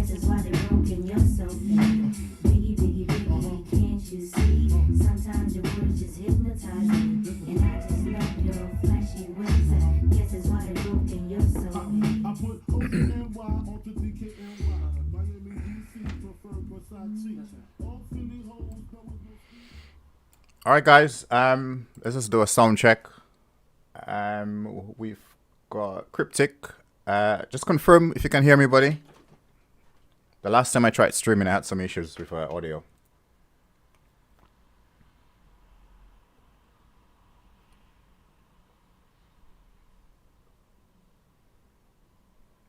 Guess that's why they broken you're so fake. Biggie, biggie, biggie, can't you see? Sometimes your words just hypnotize me, and I just love your flashy ways. Guess that's why they broken you're so fake. I put O-N-Y onto DKNY. Miami, DC, prefer Versace. All Philly hoes come with no. All right, guys. Let's just do a sound check. We've got Cryptic. Just confirm if you can hear me, buddy. The last time I tried streaming, I had some issues with audio.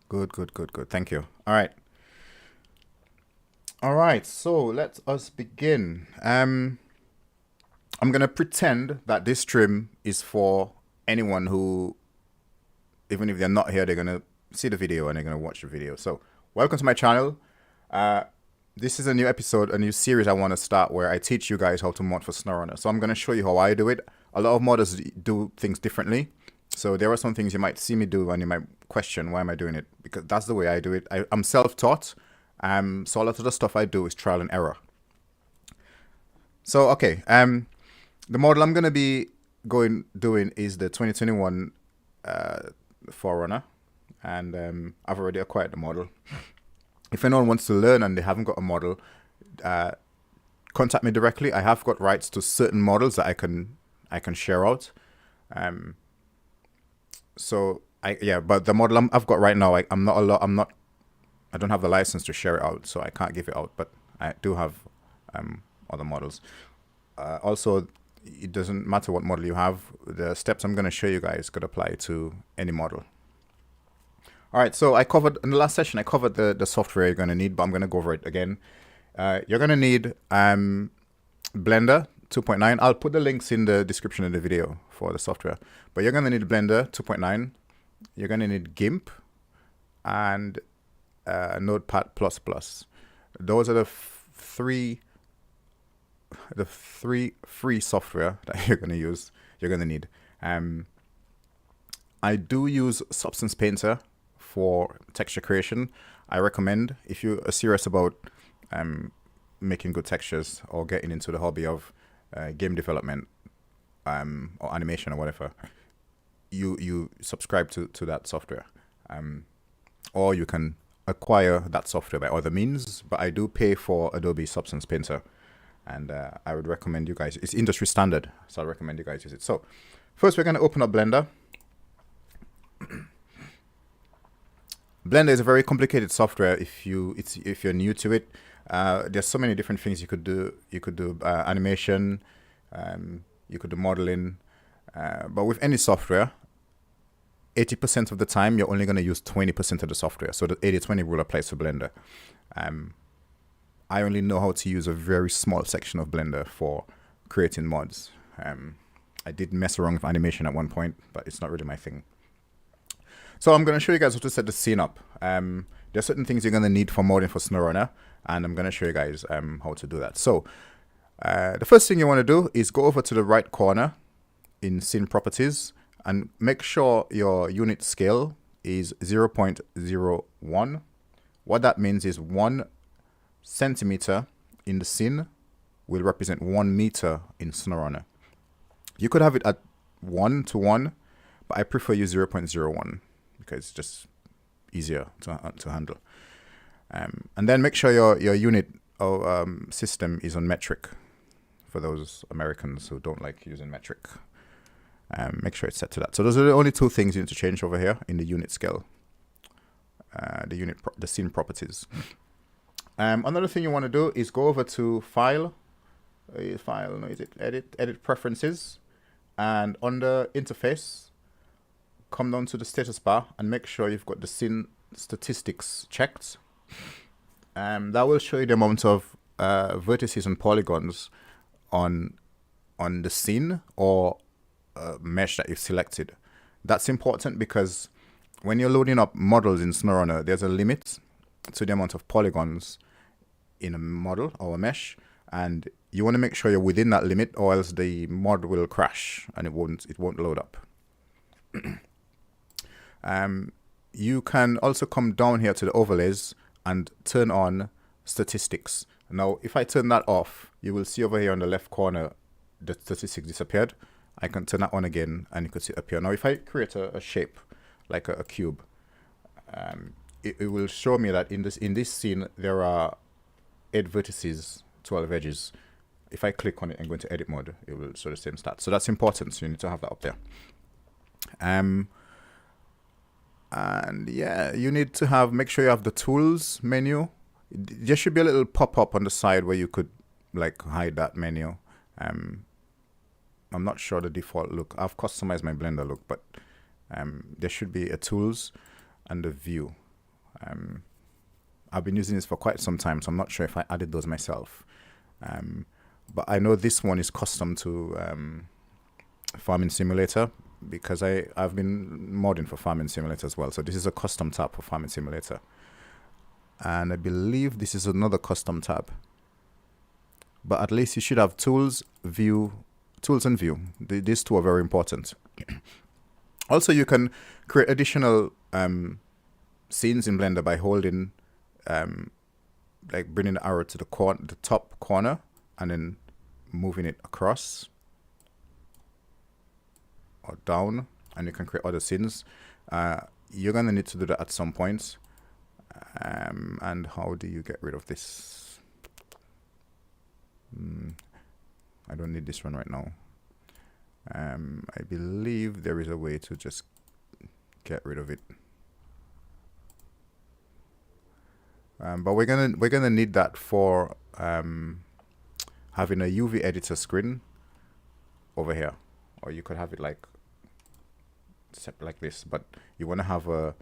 Good. Thank you. All right. So let us begin. I'm gonna pretend that this stream is for anyone who, even if they're not here, they're gonna see the video and they're gonna watch the video. So welcome to my channel. This is a new episode, a new series I want to start where I teach you guys how to mod for SnowRunner. So I'm gonna show you how I do it. A lot of modders do things differently. So there are some things you might see me do and you might question, why am I doing it? Because that's the way I do it. I'm self-taught. So a lot of the stuff I do is trial and error. So, okay. The model I'm going to be doing is the 2021 Forerunner. And I've already acquired the model. If anyone wants to learn and they haven't got a model, contact me directly. I have got rights to certain models that I can share out. But the model I've got right now, I don't have the license to share it out, so I can't give it out. But I do have other models. Also, it doesn't matter what model you have. The steps I'm going to show you guys could apply to any model. All right, so in the last session, I covered the software you're going to need, but I'm going to go over it again. You're going to need Blender 2.9. I'll put the links in the description of the video for the software. But you're going to need Blender 2.9. You're going to need GIMP and Notepad++. Those are the three free software that you're going to need. I do use Substance Painter for texture creation. I recommend, if you are serious about making good textures or getting into the hobby of game development or animation or whatever, you subscribe to that software, or you can acquire that software by other means. But I do pay for Adobe Substance Painter, and I would recommend you guys. It's industry standard, so I recommend you guys use it. So first, we're going to open up Blender. Blender is a very complicated software. If you're new to it, there's so many different things you could do. You could do animation, you could do modeling, but with any software, 80% of the time you're only going to use 20% of the software. So the 80-20 rule applies to Blender. I only know how to use a very small section of Blender for creating mods. I did mess around with animation at one point, but it's not really my thing. So I'm going to show you guys how to set the scene up. There are certain things you're going to need for modding for SnowRunner, and I'm going to show you guys how to do that. So the first thing you want to do is go over to the right corner in Scene Properties and make sure your unit scale is 0.01. What that means is 1 centimeter in the scene will represent 1 meter in SnowRunner. You could have it at 1:1, but I prefer use 0.01 because it's just easier to handle. And then make sure your unit or system is on metric. For those Americans who don't like using metric, make sure it's set to that. So those are the only two things you need to change over here in the unit scale. The scene properties. Another thing you want to do is go over to Edit Preferences, and under Interface, come down to the status bar and make sure you've got the scene statistics checked. That will show you the amount of vertices and polygons on the scene or mesh that you've selected. That's important because when you're loading up models in SnowRunner, there's a limit to the amount of polygons in a model or a mesh, and you want to make sure you're within that limit, or else the mod will crash and it won't load up. You can also come down here to the overlays and turn on statistics. Now, if I turn that off, you will see over here on the left corner, the statistics disappeared. I can turn that on again and you can see it appear. Now, if I create a shape, like a cube, it will show me that in this scene, there are 8 vertices, 12 edges. If I click on it and go into edit mode, it will show the same stats. So that's important. So you need to have that up there. And yeah, you need to make sure you have the tools menu. There should be a little pop-up on the side where you could like hide that menu. I'm not sure the default look. I've customized my Blender look, but there should be a tools and a view. I've been using this for quite some time, so I'm not sure if I added those myself. But I know this one is custom to Farming Simulator, because I've been modding for Farming Simulator as well. So this is a custom tab for Farming Simulator. And I believe this is another custom tab. But at least you should have tools, view, tools and view. These two are very important. Also, you can create additional scenes in Blender by holding, like bringing the arrow to the top corner and then moving it across or down, and you can create other scenes. You're gonna need to do that at some point. And how do you get rid of this? I don't need this one right now. I believe there is a way to just get rid of it. But we're gonna need that for having a UV editor screen over here, or you could have it like set like this. But you want to have a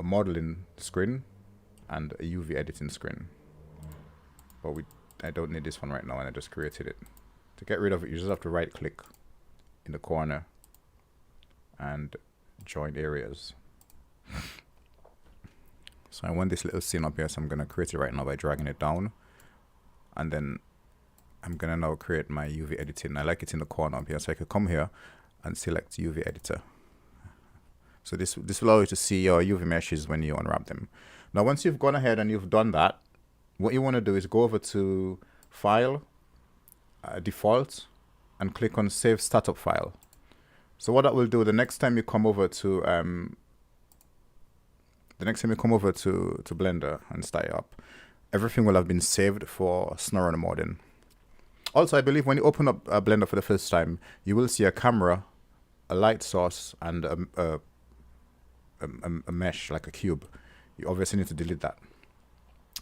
modeling screen and a UV editing screen. But I don't need this one right now, and I just created it. To get rid of it, you just have to right click in the corner and join areas. So I want this little scene up here, so I'm going to create it right now by dragging it down. And then I'm going to now create my UV editing. I like it in the corner up here, so I could come here and select UV editor. So this will allow you to see your UV meshes when you unwrap them. Now, once you've gone ahead and you've done that, what you want to do is go over to File, Default, and click on Save Startup File. So what that will do, the next time you come over to Blender and start it up, everything will have been saved for SnowRunner modding. Also, I believe when you open up Blender for the first time, you will see a camera, a light source, and a mesh, like a cube. You obviously need to delete that.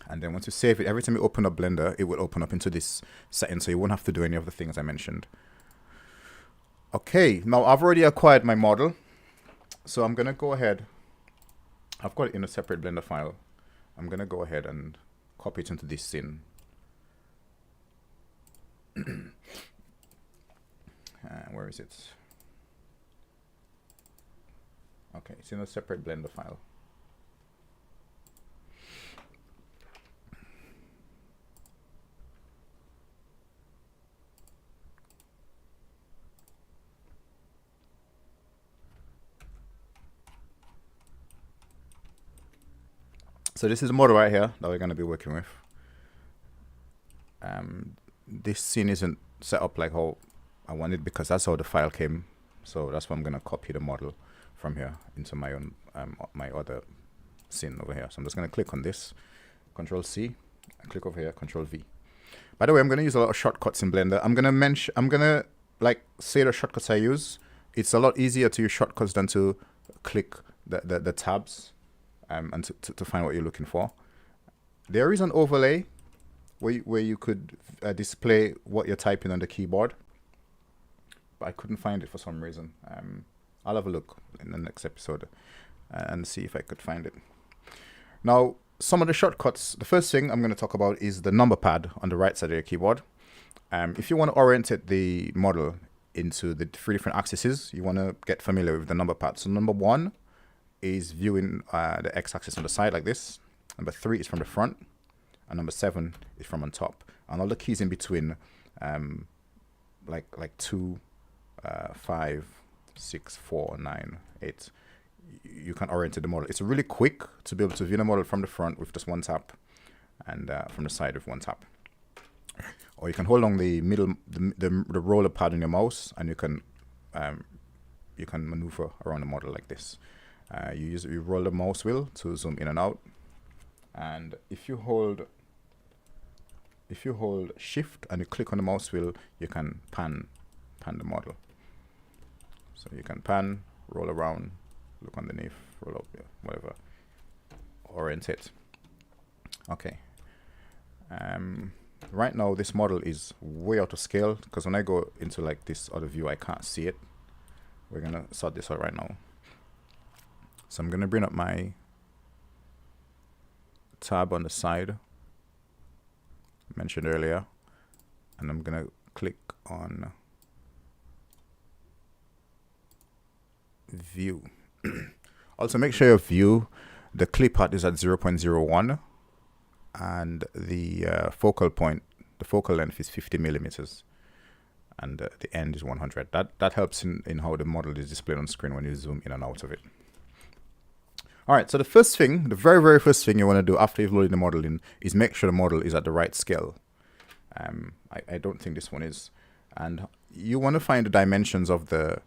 And then once you save it, every time you open up Blender, it will open up into this setting, so you won't have to do any of the things I mentioned. Okay, now I've already acquired my model, so I'm going to go ahead. I've got it in a separate Blender file. I'm going to go ahead and copy it into this scene. Where is it? Okay, it's in a separate Blender file. So this is the model right here that we're going to be working with. This scene isn't set up like how I wanted, because that's how the file came. So that's why I'm going to copy the model from here into my own my other scene over here. So I'm just going to click on this, Control C, and click over here, Control V. By the way, I'm going to use a lot of shortcuts in Blender. I'm going to like say the shortcuts I use. It's a lot easier to use shortcuts than to click the tabs. And to find what you're looking for. There is an overlay where you could display what you're typing on the keyboard, but I couldn't find it for some reason. I'll have a look in the next episode and see if I could find it. Now, some of the shortcuts, the first thing I'm going to talk about is the number pad on the right side of your keyboard. If you want to orientate the model into the 3 different axes, you want to get familiar with the number pad. So number 1 is viewing the x-axis on the side like this. Number 3 is from the front, and number 7 is from on top. And all the keys in between, like 2, 5, 6, 4, 9, 8. you can orient the model. It's really quick to be able to view the model from the front with just one tap, and from the side with one tap. Or you can hold on the middle, the roller pad on your mouse, and you can maneuver around the model like this. You roll the mouse wheel to zoom in and out, and if you hold Shift and you click on the mouse wheel, you can pan the model. So you can pan, roll around, look underneath, roll up, yeah, whatever, orient it. Okay. Right now this model is way out of scale, because when I go into like this other view I can't see it. We're gonna sort this out right now. So I'm gonna bring up my tab on the side mentioned earlier, and I'm gonna click on view. Also make sure your view, the clip height is at 0.01, and the focal point, the focal length is 50 millimeters, and the end is 100. That helps in how the model is displayed on screen when you zoom in and out of it. All right, so the first thing, the very first thing you want to do after you've loaded the model in is make sure the model is at the right scale. I don't think this one is, and you want to find the dimensions of the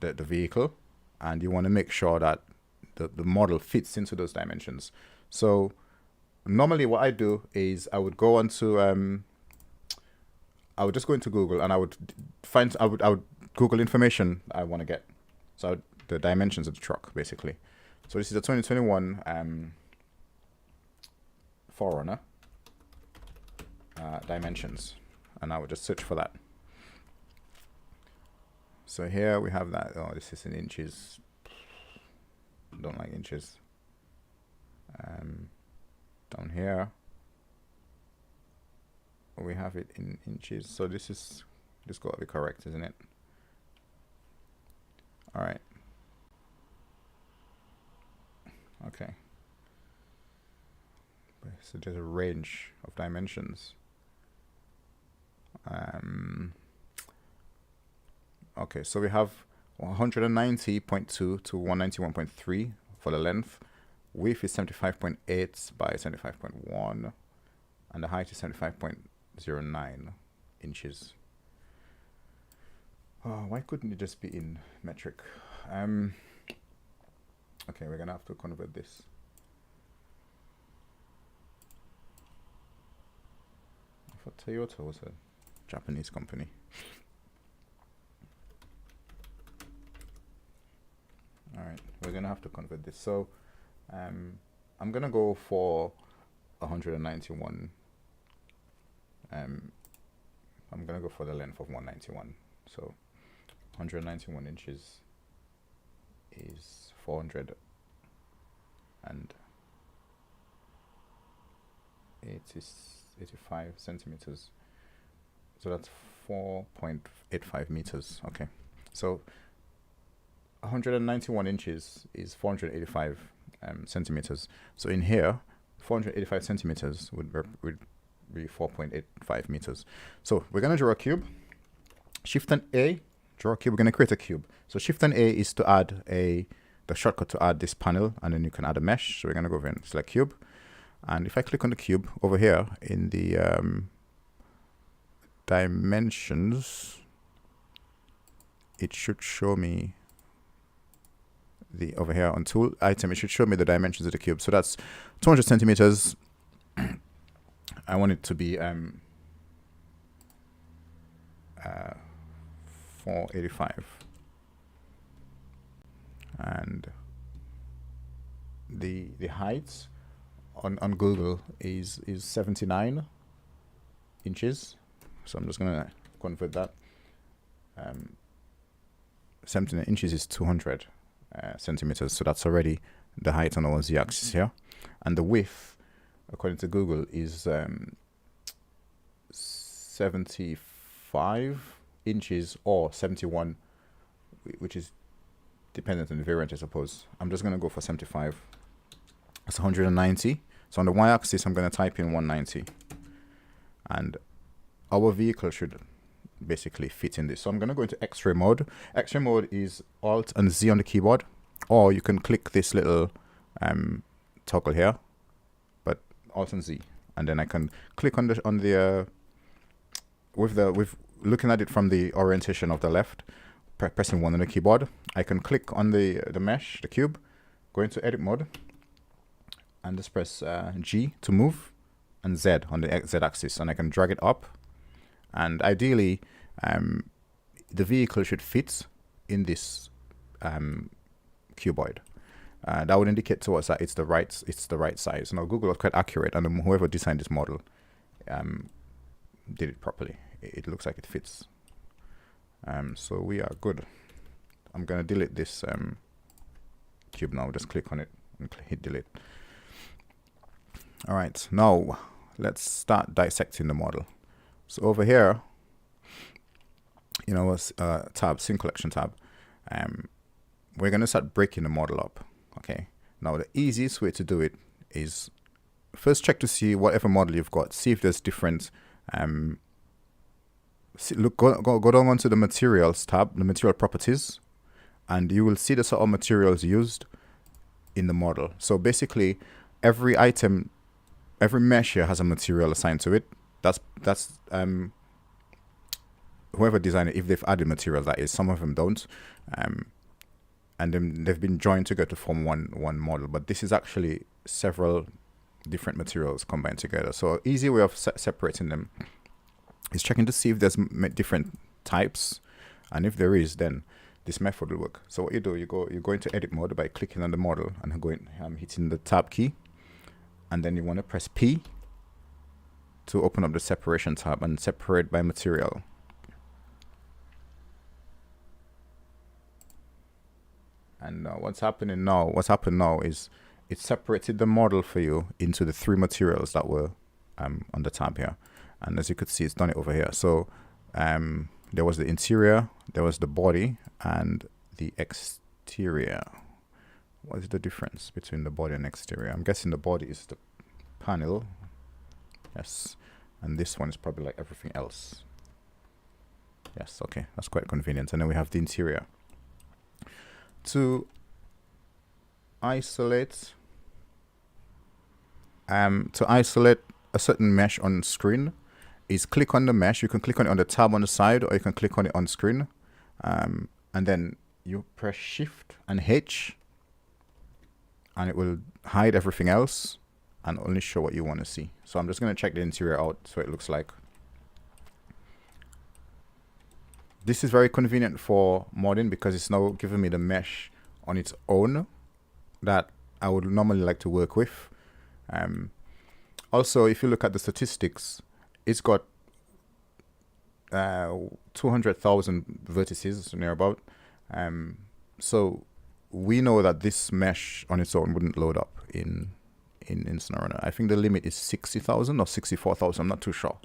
vehicle, and you want to make sure that the model fits into those dimensions. So normally what I do is I would go onto I would just go into Google, and I would Google information I want to get. So the dimensions of the truck, basically. So this is a 2021 4Runner dimensions, and I would just search for that. So here we have that. Oh, this is in inches. Don't like inches. Down here we have it in inches. So this got to be correct, isn't it? All right. Okay. So there's a range of dimensions. Okay, so we have 190.2 to 191.3 for the length. Width is 75.8 by 75.1, and the height is 75.09 inches. Oh, why couldn't it just be in metric? Okay, we're gonna have to convert this. I thought Toyota was a Japanese company. All right, we're gonna have to convert this. So I'm gonna go for 191. I'm gonna go for the length of 191. So 191 inches is 485 centimeters. So that's 4.85 meters. Okay, so 191 inches is 485 centimeters. So in here, 485 centimeters would be 4.85 meters. So we're gonna draw a cube. Shift and A, draw a cube. We're gonna create a cube. So Shift and A is to add the shortcut to add this panel, and then you can add a mesh. So we're gonna go over and select cube. And if I click on the cube over here in the dimensions, it should show me over here on tool item, it should show me the dimensions of the cube. So that's 200 centimeters. I want it to be 485, and the height on Google is 79 inches. So I'm just gonna convert that. 79 inches is 200 centimeters. So that's already the height on our z-axis here, and the width, according to Google, is 75 inches or 71, which is dependent on the variant, I suppose. I'm just gonna go for 75. That's 190. So on the y-axis, I'm gonna type in 190, and our vehicle should basically fit in this. So I'm going to go into X-ray mode. X-ray mode is Alt and Z on the keyboard, or you can click this little toggle here, but Alt and Z, and then I can click on the with looking at it from the orientation of the left, pressing 1 on the keyboard. I can click on the mesh, the cube, go into edit mode, and just press G to move, and Z on the Z axis, and I can drag it up. And ideally, the vehicle should fit in this cuboid. That would indicate to us that it's the right size. Now Google was quite accurate, and whoever designed this model did it properly. It looks like it fits. So we are good. I'm gonna delete this cube now. Just click on it and hit delete. All right, now let's start dissecting the model. So over here, tab, scene collection tab, we're going to start breaking the model up. Okay. Now the easiest way to do it is first check to see whatever model you've got. See if there's different. Go down onto the materials tab, the material properties, and you will see the sort of materials used in the model. So basically, every item, every mesh here has a material assigned to it. That's whoever designed it, if they've added material, that is. Some of them don't, and then they've been joined together to form one model. But this is actually several different materials combined together. So easy way of separating them is checking to see if there's different types, and if there is, then this method will work. So what you do, you go into edit mode by clicking on the model and hitting the tab key, and then you want to press P to open up the separation tab and separate by material. And what's happened now is it separated the model for you into the 3 materials that were on the tab here. And as you could see, it's done it over here. So there was the interior, there was the body, and the exterior. What is the difference between the body and exterior? I'm guessing the body is the panel. Yes. And this one is probably like everything else. Yes, okay. That's quite convenient. And then we have the interior. To isolate a certain mesh on screen is click on the mesh. You can click on it on the tab on the side, or you can click on it on screen. And then you press Shift and H, and it will hide everything else and only show what you want to see. So I'm just going to check the interior out so it looks like. This is very convenient for modding because it's now giving me the mesh on its own that I would normally like to work with. Also, if you look at the statistics, it's got 200,000 vertices near about. So we know that this mesh on its own wouldn't load up in SnowRunner. I think the limit is 60,000 or 64,000. I'm not too sure,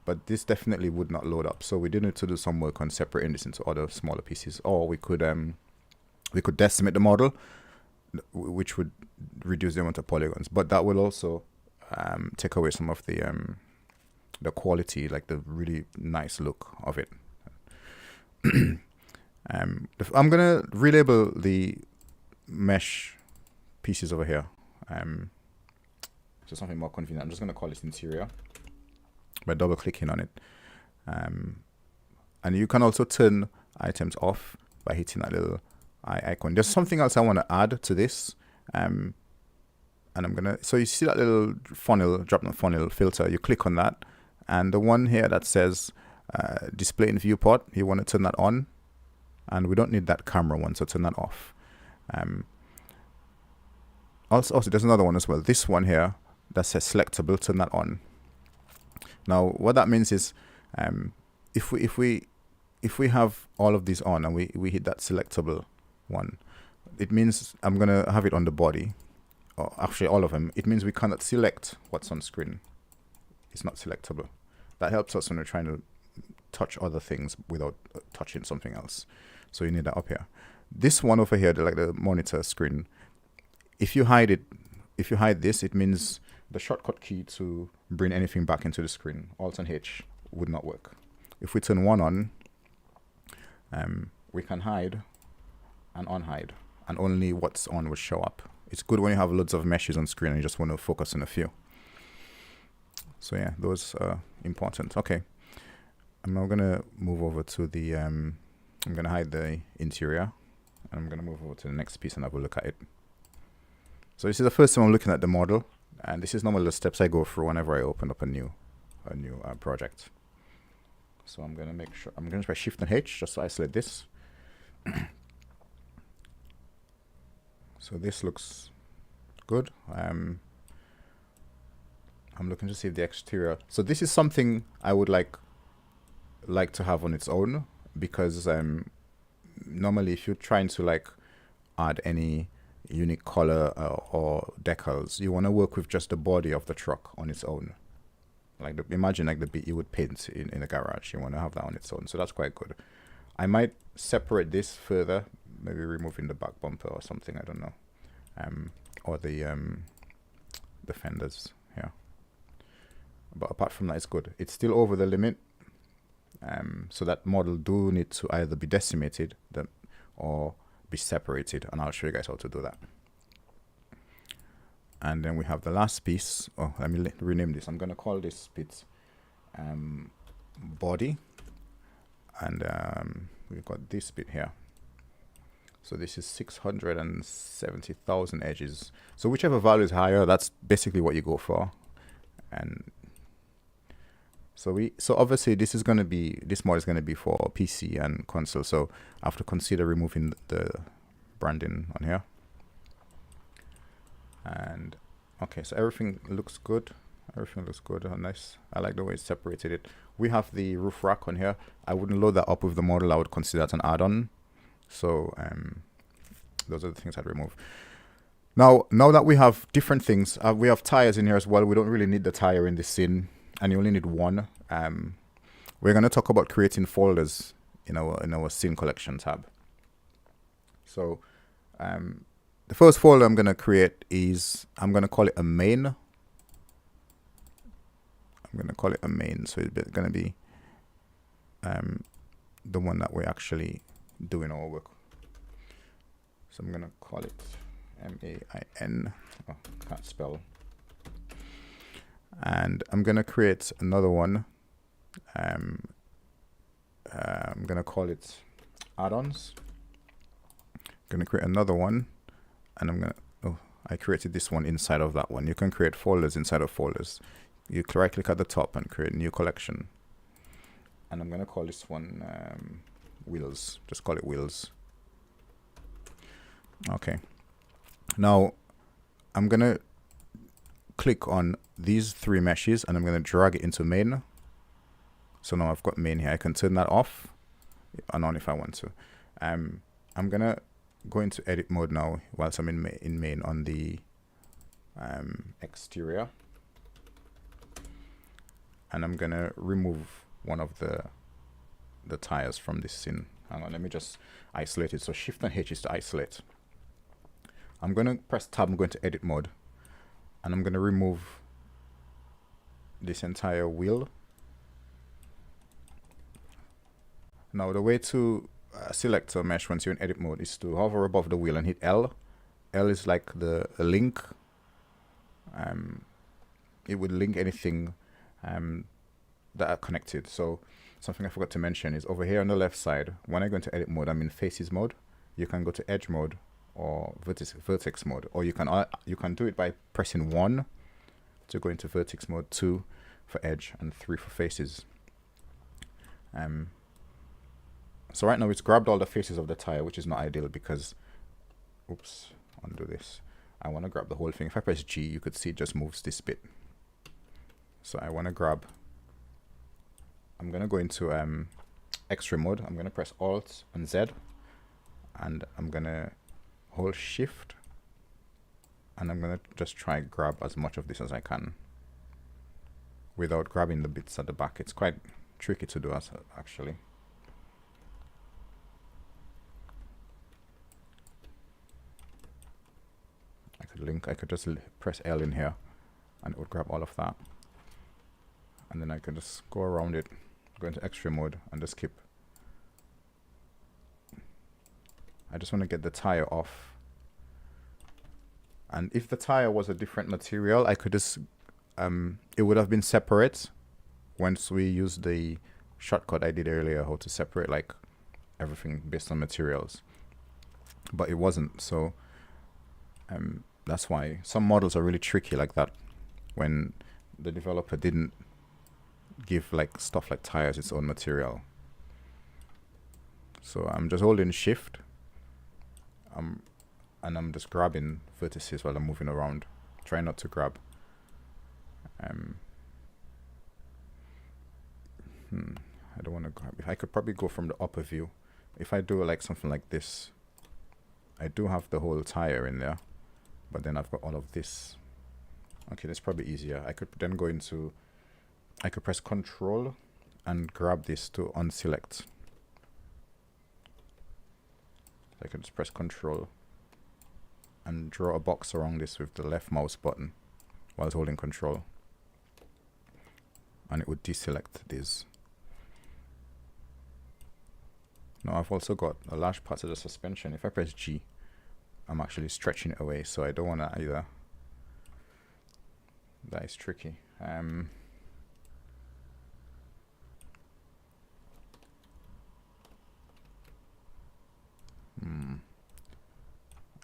but this definitely would not load up. So we did need to do some work on separating this into other smaller pieces, or we could decimate the model, which would reduce the amount of polygons, but that will also take away some of the quality, like the really nice look of it. I'm gonna relabel the mesh pieces over here. So something more convenient. I'm just gonna call this interior by double clicking on it. And you can also turn items off by hitting that little eye icon. There's something else I want to add to this. And I'm gonna, so you see that little funnel, drop down funnel filter, you click on that, and the one here that says display in viewport, you want to turn that on, and we don't need that camera one, so turn that off. Also there's another one as well, this one here that says selectable, turn that on. Now what that means is if we have all of these on and we hit that selectable one, it means I'm gonna have it on the body, or actually all of them. It means we cannot select what's on screen. It's not selectable. That helps us when we're trying to touch other things without touching something else. So you need that up here. This one over here, like the monitor screen, if you hide it, if you hide this, it means the shortcut key to bring anything back into the screen, Alt and H, would not work. if we turn 1 on, we can hide and unhide, and only what's on will show up. It's good when you have loads of meshes on screen and you just want to focus on a few. So yeah, those are important. Okay, I'm now gonna move over to the I'm gonna hide the interior, and I'm gonna move over to the next piece and have a look at it. So this is the first time I'm looking at the model, and this is normally the steps I go through whenever I open up a new project. So I'm gonna make sure I'm gonna try Shift and H just to isolate this. So this looks good. I'm looking to see if the exterior. So this is something I would like to have on its own, because normally if you're trying to like add any unique color or decals, you want to work with just the body of the truck on its own. Like imagine like the bit you would paint in a garage. You want to have that on its own. So that's quite good. I might separate this further, maybe removing the back bumper or something. I don't know, or the fenders here. But apart from that, it's good. It's still over the limit. So that model do need to either be decimated or be separated, and I'll show you guys how to do that. And then we have the last piece. Oh, let me rename this. I'm going to call this bit body, and we've got this bit here. So this is 670,000 edges. So whichever value is higher, that's basically what you go for. And so obviously this mod is going to be for PC and console. So I have to consider removing the branding on here. And okay, so everything looks good. Everything looks good and nice. I like the way it's separated it. We have the roof rack on here. I wouldn't load that up with the model. I would consider that an add-on. So those are the things I'd remove. Now that we have different things, we have tires in here as well. We don't really need the tire in this scene, and you only need one. We're going to talk about creating folders in our scene collection tab. So the first folder I'm going to create is, I'm going to call it a main. I'm going to call it a main. So it's going to be the one that we're actually doing our work. So I'm going to call it MAIN. Oh, can't spell. And I'm going to create another one. I'm going to call it add-ons. I'm going to create another one. And I'm going to, I created this one inside of that one. You can create folders inside of folders. You right click at the top and create new collection. And I'm going to call this one wheels. Just call it wheels. Okay. Now I'm going to click on these three meshes and I'm going to drag it into main. So now I've got main here. I can turn that off and on if I want to. I'm going to go into edit mode now whilst I'm in main on the exterior. And I'm going to remove one of the tires from this scene. Hang on, let me just isolate it. So Shift and H is to isolate. I'm going to press tab, I'm going to edit mode. And I'm going to remove this entire wheel. Now the way to select a mesh once you're in edit mode is to hover above the wheel and hit L. L is like a link. It would link anything that are connected. So something I forgot to mention is over here on the left side, when I go into edit mode, I'm in faces mode. You can go to edge mode or vertex mode, or you can do it by pressing 1 to go into vertex mode, 2 for edge, and 3 for faces. So right now it's grabbed all the faces of the tire, which is not ideal because, oops, undo this. I want to grab the whole thing. If I press G, you could see it just moves this bit. So I want to grab, I'm going to go into X-ray mode. I'm going to press Alt and Z, and I'm going to hold Shift, and I'm going to just try grab as much of this as I can without grabbing the bits at the back. It's quite tricky to do actually. I could just press L in here and it would grab all of that, and then I can just go around it, go into X-ray mode and just keep. I just want to get the tire off. And if the tire was a different material, I could just, it would have been separate once we used the shortcut I did earlier, how to separate like everything based on materials. But it wasn't, so that's why some models are really tricky like that, when the developer didn't give like stuff like tires its own material. So I'm just holding shift, and I'm just grabbing vertices while I'm moving around. Try not to grab. I don't want to grab. If I could probably go from the upper view. If I do like something like this, I do have the whole tire in there, but then I've got all of this. Okay, that's probably easier. I could then go into, I could press Control and grab this to unselect. I could just press Control and draw a box around this with the left mouse button while holding Control, and it would deselect these. Now I've also got a large part of the suspension. If I press G, I'm actually stretching it away, so I don't want to either. That is tricky.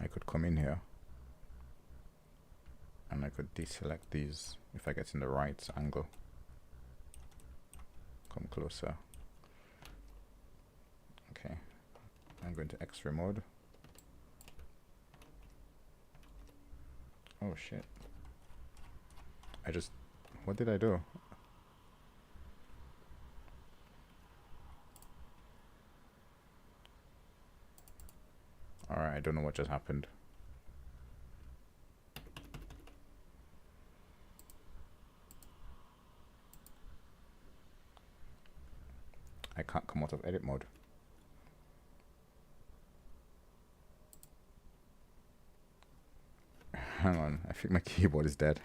I could come in here and I could deselect these if I get in the right angle. Come closer. Okay, I'm going to X-ray mode. Oh shit. What did I do? Alright, I don't know what just happened. I can't come out of edit mode. Hang on, I think my keyboard is dead.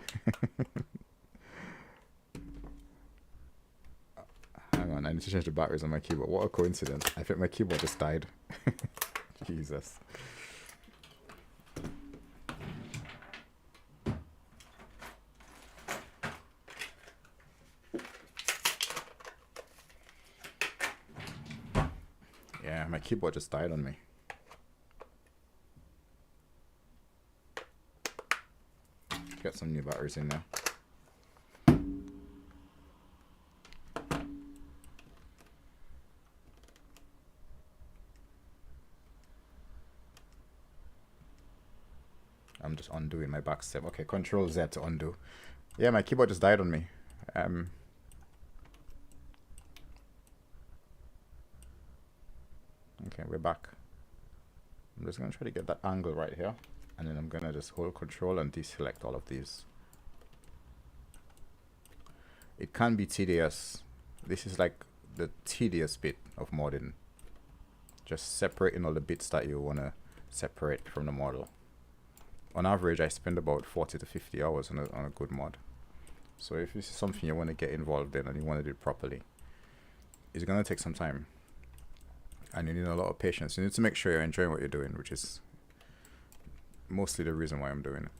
Hang on, I need to change the batteries on my keyboard. What a coincidence. I think my keyboard just died. Jesus. Yeah, my keyboard just died on me. Get some new batteries in there. I'm just undoing my back step. Okay, Control Z to undo. Yeah, my keyboard just died on me. Okay, we're back. I'm just gonna try to get that angle right here, and then I'm gonna just hold Control and deselect all of these. It can be tedious. This is like the tedious bit of modding. Just separating all the bits that you wanna separate from the model. On average, I spend about 40 to 50 hours on a good mod. So if this is something you want to get involved in and you want to do it properly, it's going to take some time. And you need a lot of patience. You need to make sure you're enjoying what you're doing, which is mostly the reason why I'm doing it.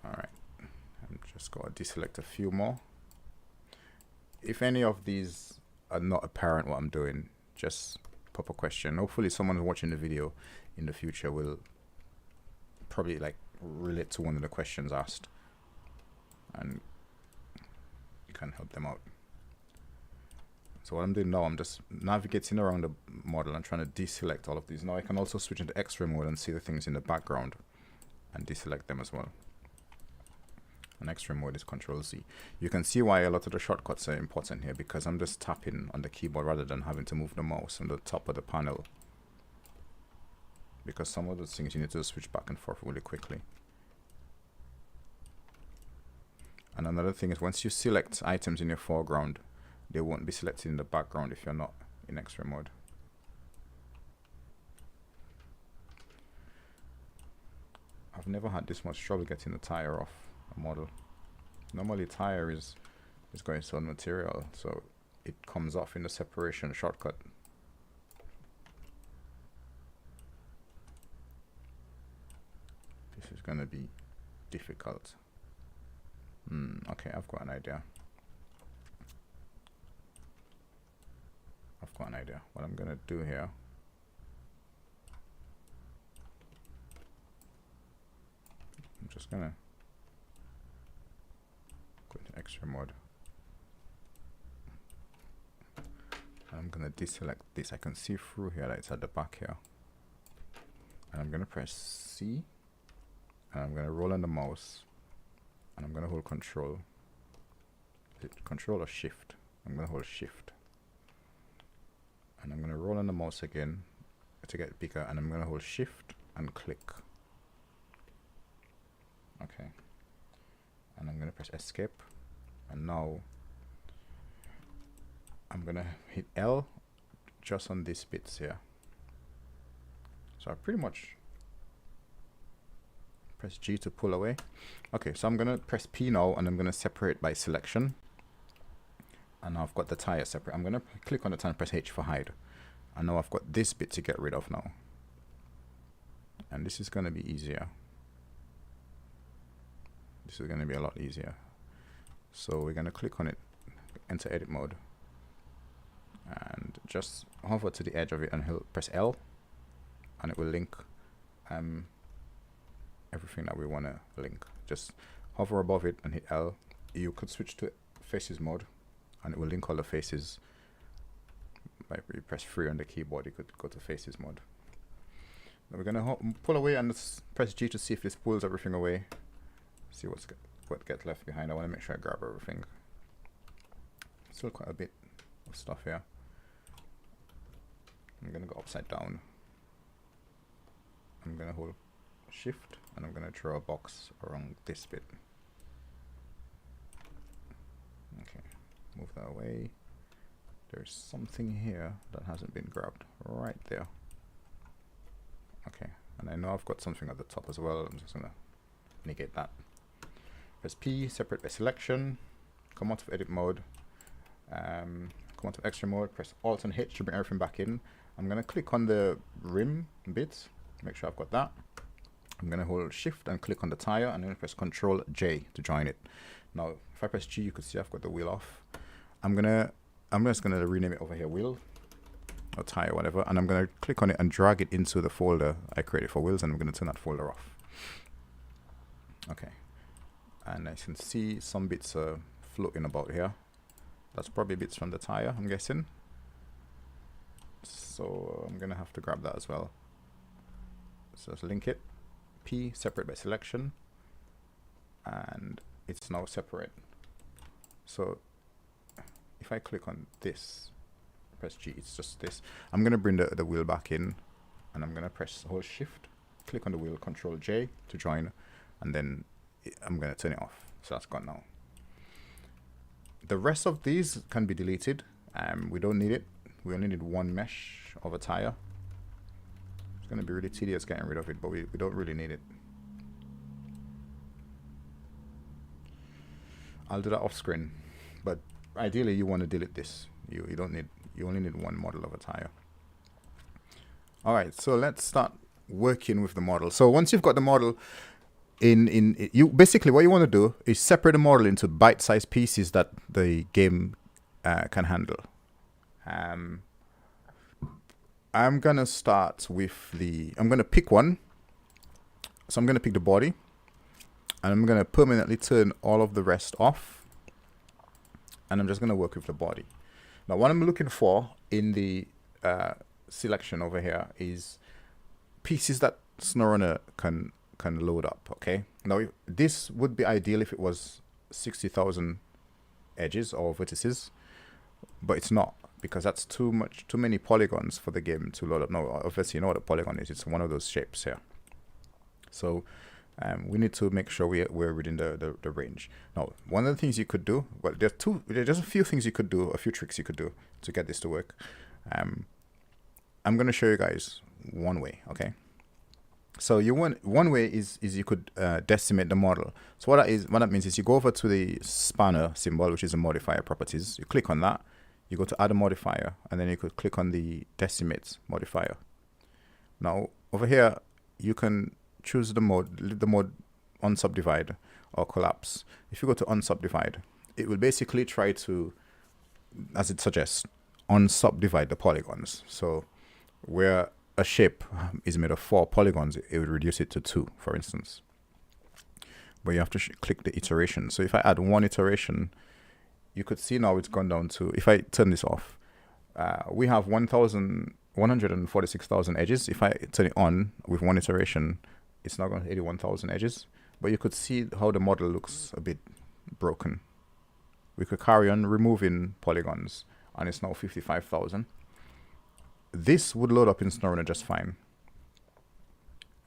Alright, I'm just going to deselect a few more. If any of these are not apparent what I'm doing, just pop a question. Hopefully someone watching the video in the future will probably like relate to one of the questions asked, and you can help them out. So what I'm doing now, I'm just navigating around the model and trying to deselect all of these. Now I can also switch into X-ray mode and see the things in the background and deselect them as well. And X-ray mode is Control Z. You can see why a lot of the shortcuts are important here, because I'm just tapping on the keyboard rather than having to move the mouse on the top of the panel. Because some of those things you need to switch back and forth really quickly. And another thing is, once you select items in your foreground, they won't be selected in the background if you're not in X-ray mode. I've never had this much trouble getting the tire off a model. Normally tire is is going to on material, so it comes off in the separation shortcut. This is going to be difficult. Okay, I've got an idea. What I'm going to do here, I'm just going to go into extra mode. I'm going to deselect this. I can see through here that it's at the back here. And I'm going to press C. And I'm going to roll on the mouse. And I'm going to hold Control. Is it Control or Shift? I'm going to hold Shift. And I'm going to roll on the mouse again to get bigger. And I'm going to hold Shift and click. Okay. And I'm going to press Escape. And now I'm going to hit L just on these bits here. So I pretty much press G to pull away. Okay, so I'm going to press P now, and I'm going to separate by selection. And now I've got the tire separate. I'm going to click on the tire and press H for hide. And now I've got this bit to get rid of now. And this is going to be easier. This is going to be a lot easier. So we're going to click on it, enter edit mode. And just hover to the edge of it and press L. And it will link everything that we want to link. Just hover above it and hit L. You could switch to faces mode, and it will link all the faces. Like you press 3 on the keyboard, you could go to faces mode. Now we're gonna pull away and press G to see if this pulls everything away. See what gets left behind. I want to make sure I grab everything. Still quite a bit of stuff here. I'm gonna go upside down. I'm gonna hold Shift, and I'm gonna draw a box around this bit. Okay, move that away. There's something here that hasn't been grabbed right there. Okay, and I know I've got something at the top as well. I'm just gonna negate that. Press P, separate by selection. Come out of edit mode. Come out of extra mode. Press Alt and H to bring everything back in. I'm gonna click on the rim bits. Make sure I've got that. I'm gonna hold Shift and click on the tire, and then press Control J to join it. Now, if I press G, you can see I've got the wheel off. I'm just gonna rename it over here, wheel or tire, whatever, and I'm gonna click on it and drag it into the folder I created for wheels, and I'm gonna turn that folder off. Okay, and I can see some bits are floating about here. That's probably bits from the tire, I'm guessing. So I'm gonna have to grab that as well. So let's link it. P, separate by selection, and it's now separate. So if I click on this, press G, it's just this. I'm gonna bring the wheel back in, and I'm gonna hold Shift, click on the wheel, Control J to join, and then I'm gonna turn it off. So that's gone now. The rest of these can be deleted. We don't need it. We only need one mesh of a tire. It's going to be really tedious getting rid of it, but we don't really need it. I'll do that off screen, but ideally you want to delete this. You only need one model of a tire. All right, so let's start working with the model. So once you've got the model you basically what you want to do is separate the model into bite-sized pieces that the game can handle. I'm gonna start with I'm gonna pick one. So I'm gonna pick the body, and I'm gonna permanently turn all of the rest off, and I'm just gonna work with the body. Now what I'm looking for in the selection over here is pieces that SnowRunner can load up. Okay, now this would be ideal if it was 60,000 edges or vertices, but it's not, because that's too many polygons for the game to load up. No, obviously you know what a polygon is. It's one of those shapes here. So we need to make sure we're within the range. Now, one of the things you could do, well, there's a few things you could do, a few tricks you could do to get this to work. I'm going to show you guys one way, okay? So you want one way is you could decimate the model. So what that means is you go over to the spanner symbol, which is a modifier properties. You click on that. You go to add a modifier, and then you could click on the decimate modifier. Now over here you can choose the mode unsubdivide or collapse. If you go to unsubdivide, it will basically try to, as it suggests, unsubdivide the polygons. So where a shape is made of 4 polygons, it would reduce it to 2, for instance. But you have to click the iteration. So if I add 1 iteration, you could see now it's gone down to, if I turn this off, we have 146,000 edges. If I turn it on with 1 iteration, it's now going to 81,000 edges. But you could see how the model looks a bit broken. We could carry on removing polygons, and it's now 55,000. This would load up in SnowRunner just fine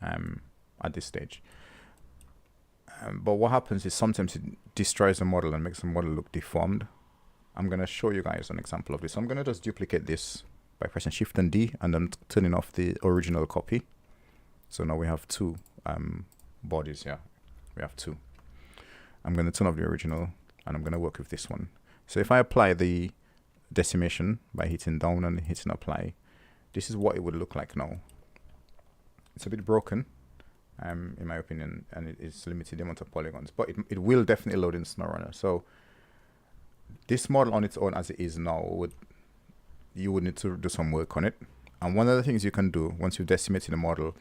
at this stage. But what happens is sometimes it destroys the model and makes the model look deformed. I'm going to show you guys an example of this. I'm going to just duplicate this by pressing Shift and D and then turning off the original copy. So now we have 2 bodies here. We have 2. I'm going to turn off the original and I'm going to work with this one. So if I apply the decimation by hitting down and hitting apply, this is what it would look like now. It's a bit broken, in my opinion, and it is limited the amount of polygons, but it will definitely load in SnowRunner. So this model on its own as it is now, you would need to do some work on it. And one of the things you can do once you've decimated the model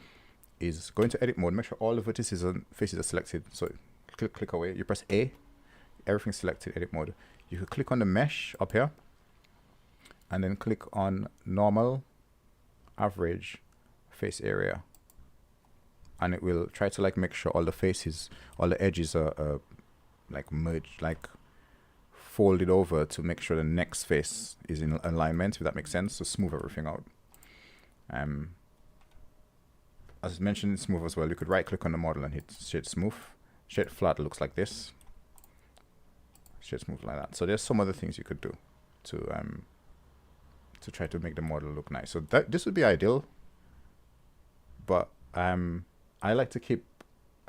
is go into edit mode, make sure all the vertices and faces are selected. So click away, you press A, everything's selected, edit mode. You could click on the mesh up here and then click on normal, average, face area, and it will try to like make sure all the faces, all the edges are like merged, like folded over to make sure the next face is in alignment, if that makes sense, to smooth everything out. As mentioned in smooth as well, you could right click on the model and hit shade smooth. Shade flat looks like this, shade smooth like that. So there's some other things you could do to try to make the model look nice. So this would be ideal, but I like to keep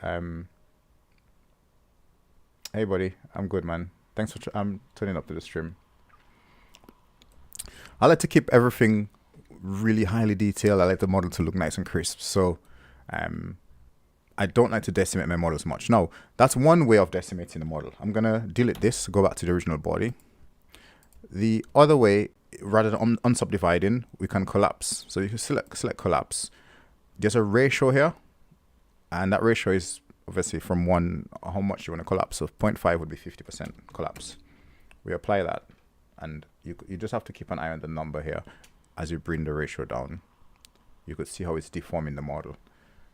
hey buddy, I'm good man, thanks for turning up to the stream. I like to keep everything really highly detailed. I like the model to look nice and crisp, so I don't like to decimate my models much. Now that's one way of decimating the model. I'm gonna delete this, go back to the original body. The other way, rather than unsubdividing, we can collapse. So you can select collapse. There's a ratio here, and that ratio is obviously from 1, how much you want to collapse. So 0.5 would be 50% collapse. We apply that, and you just have to keep an eye on the number here as you bring the ratio down. You could see how it's deforming the model.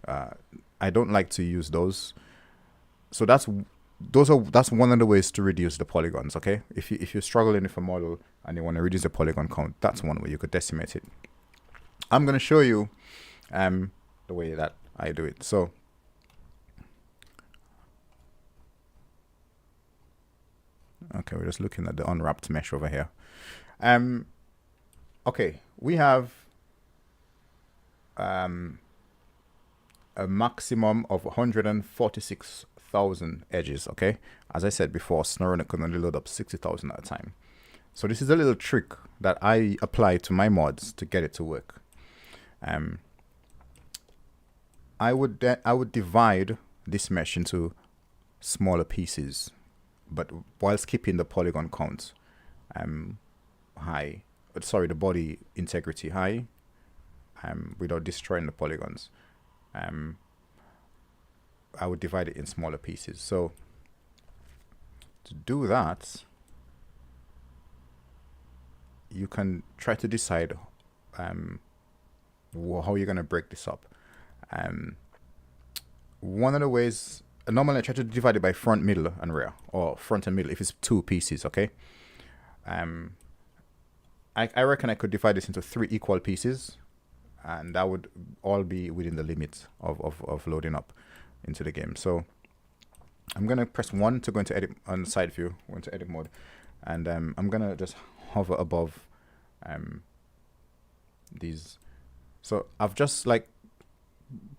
I don't like to use those. So that's one of the ways to reduce the polygons. Okay, if you're struggling with a model and you want to reduce the polygon count, that's one way you could decimate it. I'm going to show you the way that I do it. So okay, we're just looking at the unwrapped mesh over here. Okay, we have a maximum of 146,000 edges. Okay, as I said before, SnowRunner can only load up 60,000 at a time. So this is a little trick that I apply to my mods to get it to work. I would divide this mesh into smaller pieces, but whilst keeping the polygon count high. Sorry, the body integrity high, without destroying the polygons. I would divide it in smaller pieces. So to do that, you can try to decide how you're going to break this up. One of the ways, normally I try to divide it by front, middle, and rear, or front and middle if it's 2 pieces. Okay. I reckon I could divide this into 3 equal pieces, and that would all be within the limits of loading up into the game. So I'm gonna press 1 to go into edit on the side view, go into edit mode, and I'm gonna just hover above these. So I've just like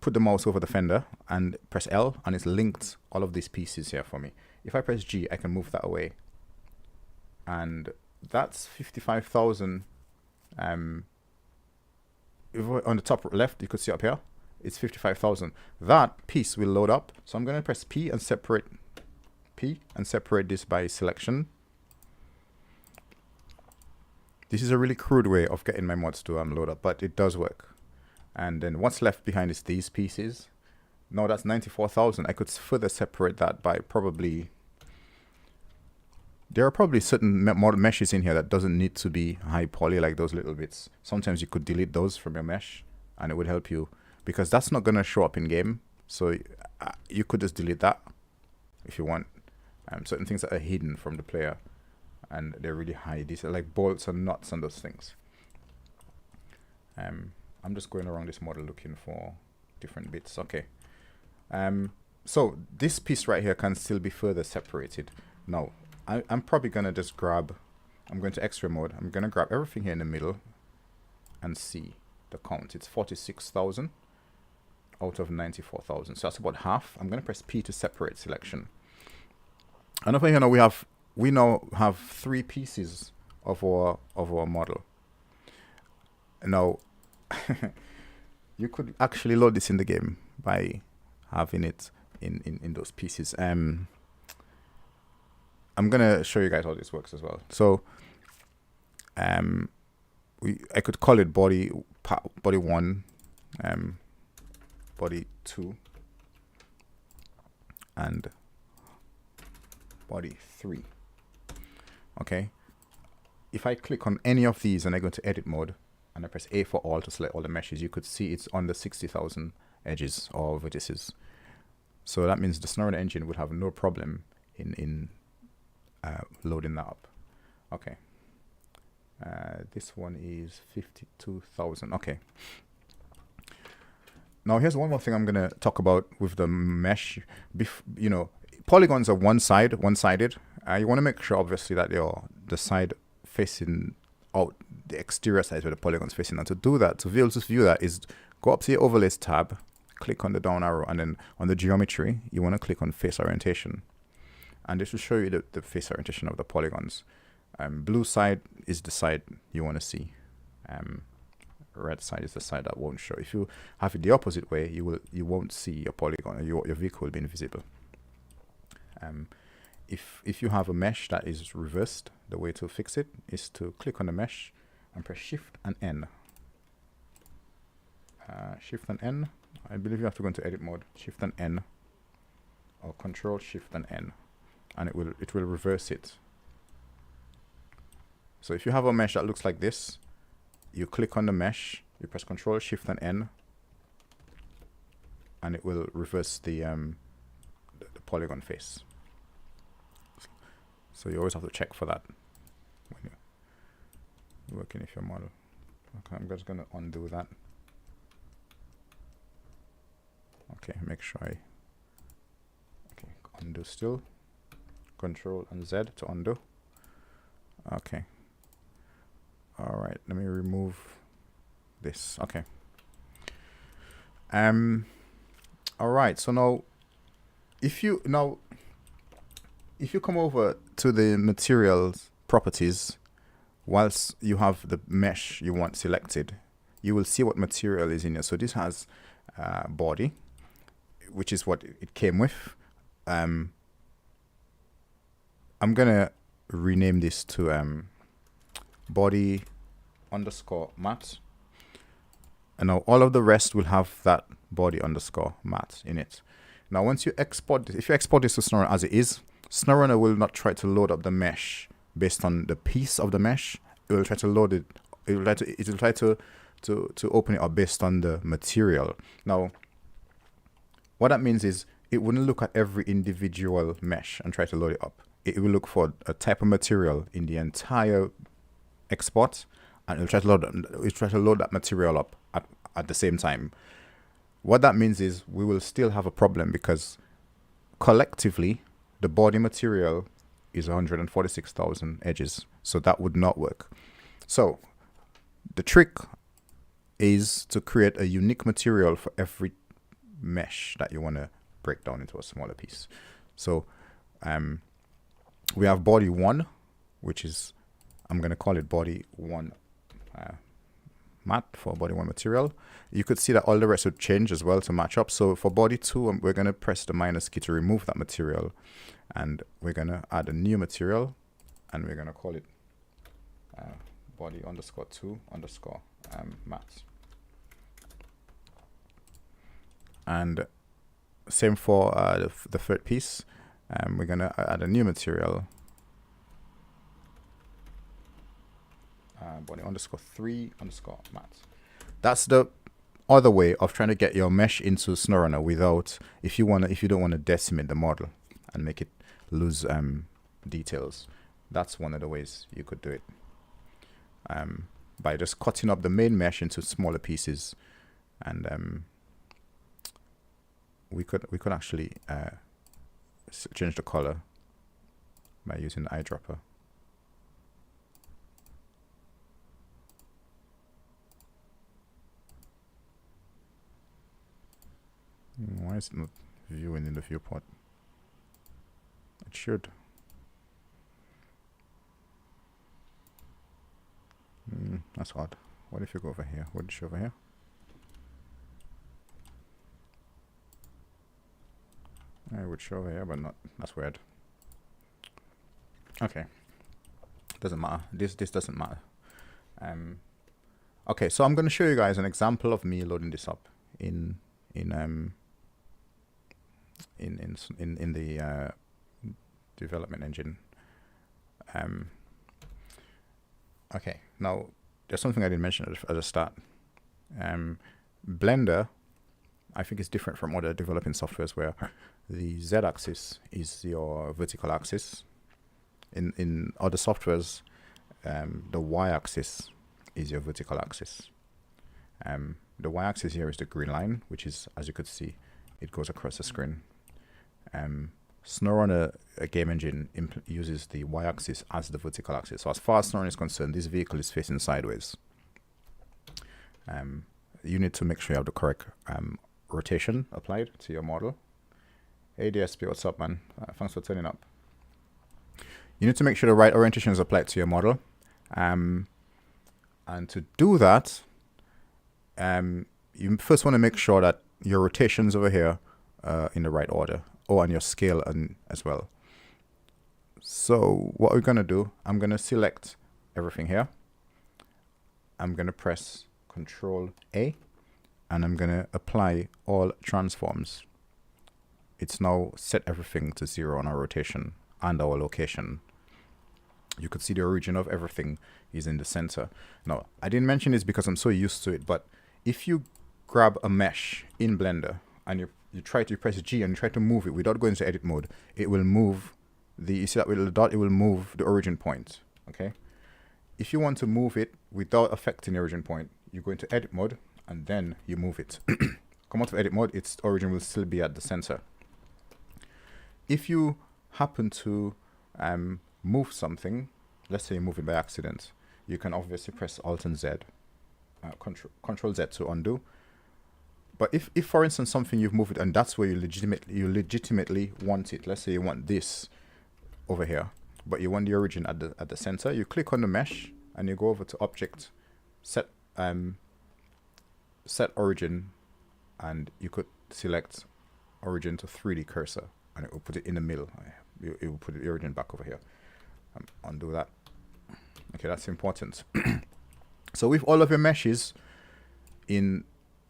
put the mouse over the fender and press L, and it's linked all of these pieces here for me. If I press G, I can move that away, and that's 55,000. On the top left, you could see up here, it's 55,000. That piece will load up. So I'm going to press P and separate this by selection. This is a really crude way of getting my mods to load up, but it does work. And then what's left behind is these pieces. Now that's 94,000. I could further separate that by probably, there are probably certain mod meshes in here that doesn't need to be high poly, like those little bits. Sometimes you could delete those from your mesh and it would help you, because that's not going to show up in game. So you could just delete that if you want. Certain things that are hidden from the player and they're really high. These are like bolts and nuts and those things. I'm just going around this model looking for different bits. Okay. So this piece right here can still be further separated. Now, I'm probably going to just grab, I'm going to X-ray mode. I'm going to grab everything here in the middle and see the count. It's 46,000 out of 94,000. So that's about half. I'm going to press P to separate selection. And over here now we now have 3 pieces of our model. Now, you could actually load this in the game by having it in those pieces. I'm gonna show you guys how this works as well. So I could call it body 1, body 2, and body 3. Okay, if I click on any of these and I go to edit mode and I press A for all to select all the meshes, you could see it's under 60,000 edges or vertices. So that means the SnowRunner engine would have no problem in loading that up. Okay, this one is 52,000. Okay, now here's one more thing I'm gonna talk about with the mesh. You know, polygons are one-sided. You want to make sure obviously that the side facing out, the exterior side where the polygon's facing. And to do that, to be able to view that, is go up to your overlays tab, click on the down arrow, and then on the geometry you want to click on face orientation, and this will show you the face orientation of the polygons. Blue side is the side you want to see. Red side is the side that won't show. If you have it the opposite way, you won't see your polygon. Your vehicle will be invisible. If you have a mesh that is reversed, the way to fix it is to click on the mesh and press Shift and N. Shift and N. I believe you have to go into edit mode. Shift and N, or Control Shift and N, and it will reverse it. So if you have a mesh that looks like this, you click on the mesh, you press Control Shift and N, and it will reverse the polygon face. So you always have to check for that when you're working with your model. Okay, I'm just going to undo that. Okay, make sure okay, undo still. Control and Z to undo. Okay. All right, let me remove this. Okay. All right, so now if you come over to the materials properties, whilst you have the mesh you want selected, you will see what material is in here. So this has body, which is what it came with. I'm gonna rename this to body underscore matte, and now all of the rest will have that body underscore matte in it. Now once you export this, if you export this to SnowRunner as it is, SnowRunner will not try to load up the mesh based on the piece of the mesh. It will try to load it. It will try to open it up based on the material. Now, what that means is it wouldn't look at every individual mesh and try to load it up. It will look for a type of material in the entire export, and it'll try to load that material up at the same time. What that means is we will still have a problem, because collectively the body material is 146,000 edges, so that would not work. So the trick is to create a unique material for every mesh that you want to break down into a smaller piece. So we have body 1, which is, I'm going to call it body 1 matte for body 1 material. You could see that all the rest would change as well to match up. So for body 2, we're going to press the minus key to remove that material, and we're going to add a new material, and we're going to call it body underscore 2 underscore matte. And same for the third piece. We're going to add a new material, body underscore 3 underscore matte. That's the other way of trying to get your mesh into SnowRunner without, if you don't want to decimate the model and make it lose details. That's one of the ways you could do it, by just cutting up the main mesh into smaller pieces. And we could actually change the color by using the eyedropper. Why is it not viewing in the viewport? It should. That's odd. What if you go over here? What did you show over here? I would show over here, but not. That's weird. Okay. Doesn't matter. This doesn't matter. Okay, so I'm going to show you guys an example of me loading this up in the development engine. Okay, now there's something I didn't mention at the start. Blender, I think, is different from other developing softwares where the z-axis is your vertical axis. In other softwares, the y-axis is your vertical axis. The y-axis here is the green line, which is, as you could see, it goes across the screen. SnowRunner game engine uses the y-axis as the vertical axis. So as far as SnowRunner is concerned, this vehicle is facing sideways. You need to make sure you have the correct rotation applied to your model. Hey DSP, what's up, man? Thanks for turning up. You need to make sure the right orientation is applied to your model. And to do that, you first want to make sure that your rotations over here in the right order. Oh, and your scale as well. So what we're going to do, I'm going to select everything here. I'm going to press Control A, and I'm going to apply all transforms. It's now set everything to 0 on our rotation and our location. You could see the origin of everything is in the center. Now, I didn't mention this because I'm so used to it, but if you grab a mesh in Blender and you press G and you try to move it without going to edit mode, it will move you see that little dot, it will move the origin point. Okay. If you want to move it without affecting the origin point, you go into edit mode and then you move it. Come out of edit mode, its origin will still be at the center. If you happen to move something, let's say you move it by accident, you can obviously press Alt and Z, Control Z to undo. But if for instance something you've moved it and that's where you legitimately want it, let's say you want this over here, but you want the origin at the center, you click on the mesh and you go over to Object, set origin, and you could select origin to 3D cursor, and it will put it in the middle. It will put the origin back over here. Undo that. Okay, that's important. So with all of your meshes in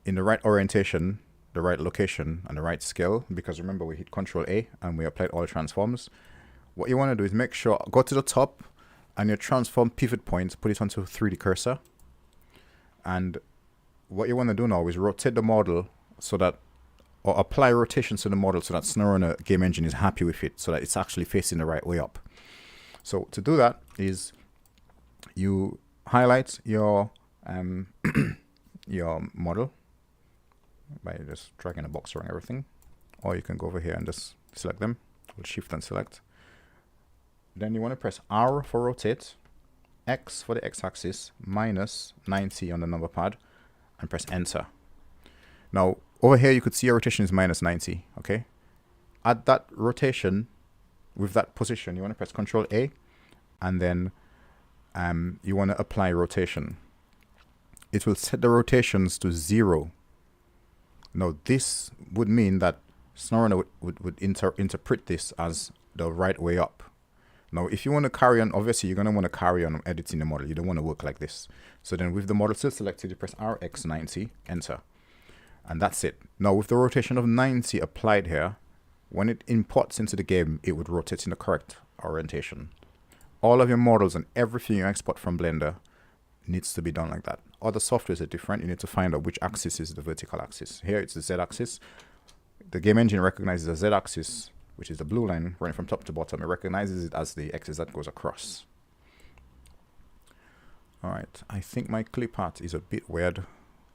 the right orientation, the right location, and the right scale, because remember we hit Control A and we applied all transforms, what you want to do is make sure, go to the top and your transform pivot point, put it onto 3D cursor. And what you want to do now is rotate the model so that, or apply rotations to the model so that SnowRunner game engine is happy with it, so that it's actually facing the right way up. So to do that is you highlight your your model by just dragging a box around everything, or you can go over here and just select them, hold Shift and select. Then you want to press R for rotate, X for the X-axis, minus 90 on the number pad, and press Enter. Now, over here you could see your rotation is -90. Okay, at that rotation, with that position, you want to press Control A, and then you want to apply rotation. It will set the rotations to 0. Now this would mean that SnowRunner would interpret this as the right way up. Now if you want to carry on, obviously you're going to want to carry on editing the model. You don't want to work like this. So then with the model still selected, you press RX90, enter. And that's it. Now with the rotation of 90 applied here, when it imports into the game, it would rotate in the correct orientation. All of your models and everything you export from Blender needs to be done like that. Other softwares are different. You need to find out which axis is the vertical axis. Here it's the Z axis. The game engine recognizes the Z axis, which is the blue line running from top to bottom. It recognizes it as the axis that goes across. All right, I think my clip art is a bit weird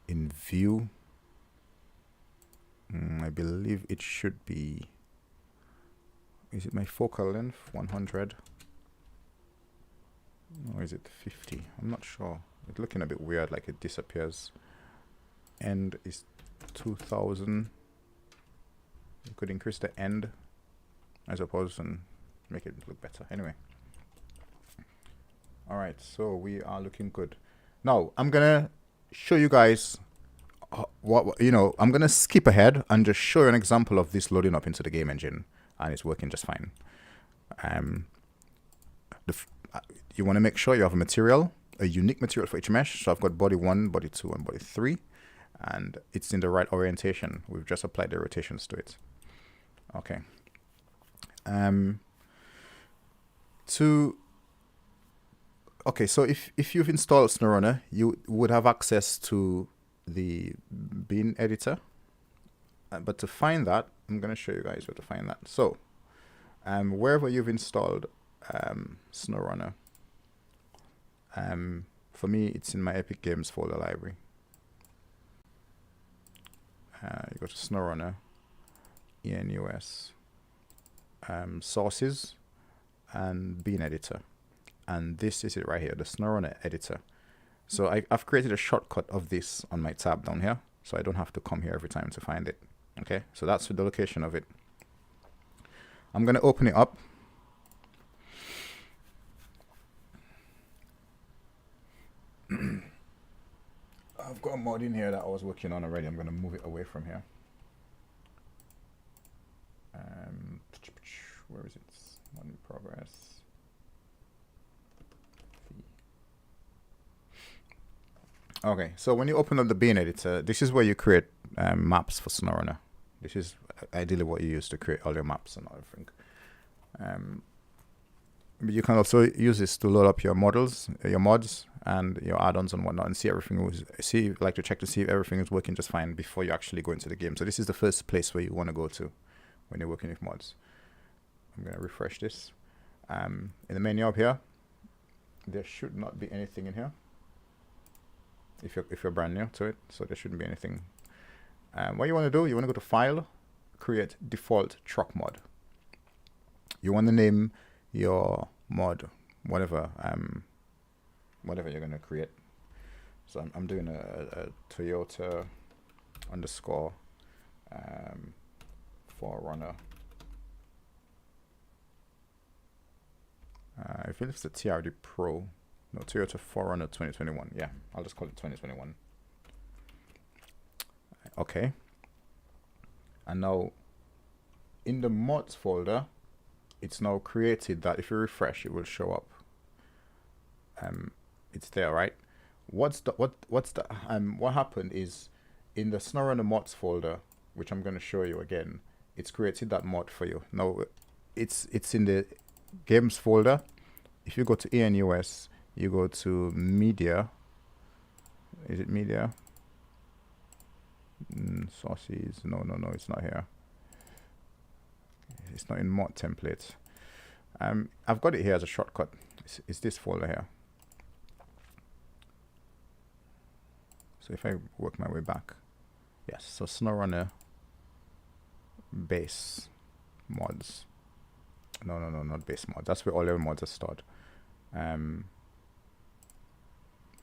in view. I believe it should be, is it my focal length 100 or is it 50? I'm not sure. It's looking a bit weird, like it disappears. End is 2000. You could increase the end, I suppose, and make it look better. Anyway. All right, so we are looking good. Now I'm gonna show you guys I'm gonna skip ahead and just show you an example of this loading up into the game engine, and it's working just fine. You want to make sure you have a unique material for each mesh. So I've got body 1, body 2, and body 3, and it's in the right orientation. We've just applied the rotations to it. Okay. Okay, so if you've installed SnowRunner, you would have access to the bin editor. But to find that, I'm going to show you guys where to find that. So wherever you've installed SnowRunner, for me, it's in my Epic Games folder library. You go to SnowRunner, ENUS, sources, and bin editor. And this is it right here, the SnowRunner editor. So I've created a shortcut of this on my tab down here, so I don't have to come here every time to find it. Okay, so that's the location of it. I'm going to open it up. I've got a mod in here that I was working on already. I'm going to move it away from here. Where is it? Mod in progress. Okay, so when you open up the bin editor, this is where you create maps for SnowRunner. This is ideally what you use to create all your maps and everything. But you can also use this to load up your models, your mods, and your add-ons and whatnot, and see everything. Like to check to see if everything is working just fine before you actually go into the game. So this is the first place where you want to go to when you're working with mods. I'm going to refresh this. In the menu up here, there should not be anything in here. If you're brand new to it, so there shouldn't be anything. What you want to do, you want to go to File, Create Default Truck Mod. You want to name your mod whatever you're going to create. So I'm doing a Toyota underscore 4Runner. I feel it's the TRD Pro. No, Toyota 4Runner 2021. Yeah, I'll just call it 2021. Okay. And now, in the mods folder, it's now created that if you refresh, it will show up. It's there, right? What happened is in the SnowRunner mods folder, which I'm going to show you again, it's created that mod for you. Now, it's in the games folder. If you go to ENUS, you go to media. Is it media? Sources. No, it's not here. It's not in mod template. I've got it here as a shortcut. It's this folder here. So if I work my way back, yes. So SnowRunner base mods. No, not base mods. That's where all your mods are stored.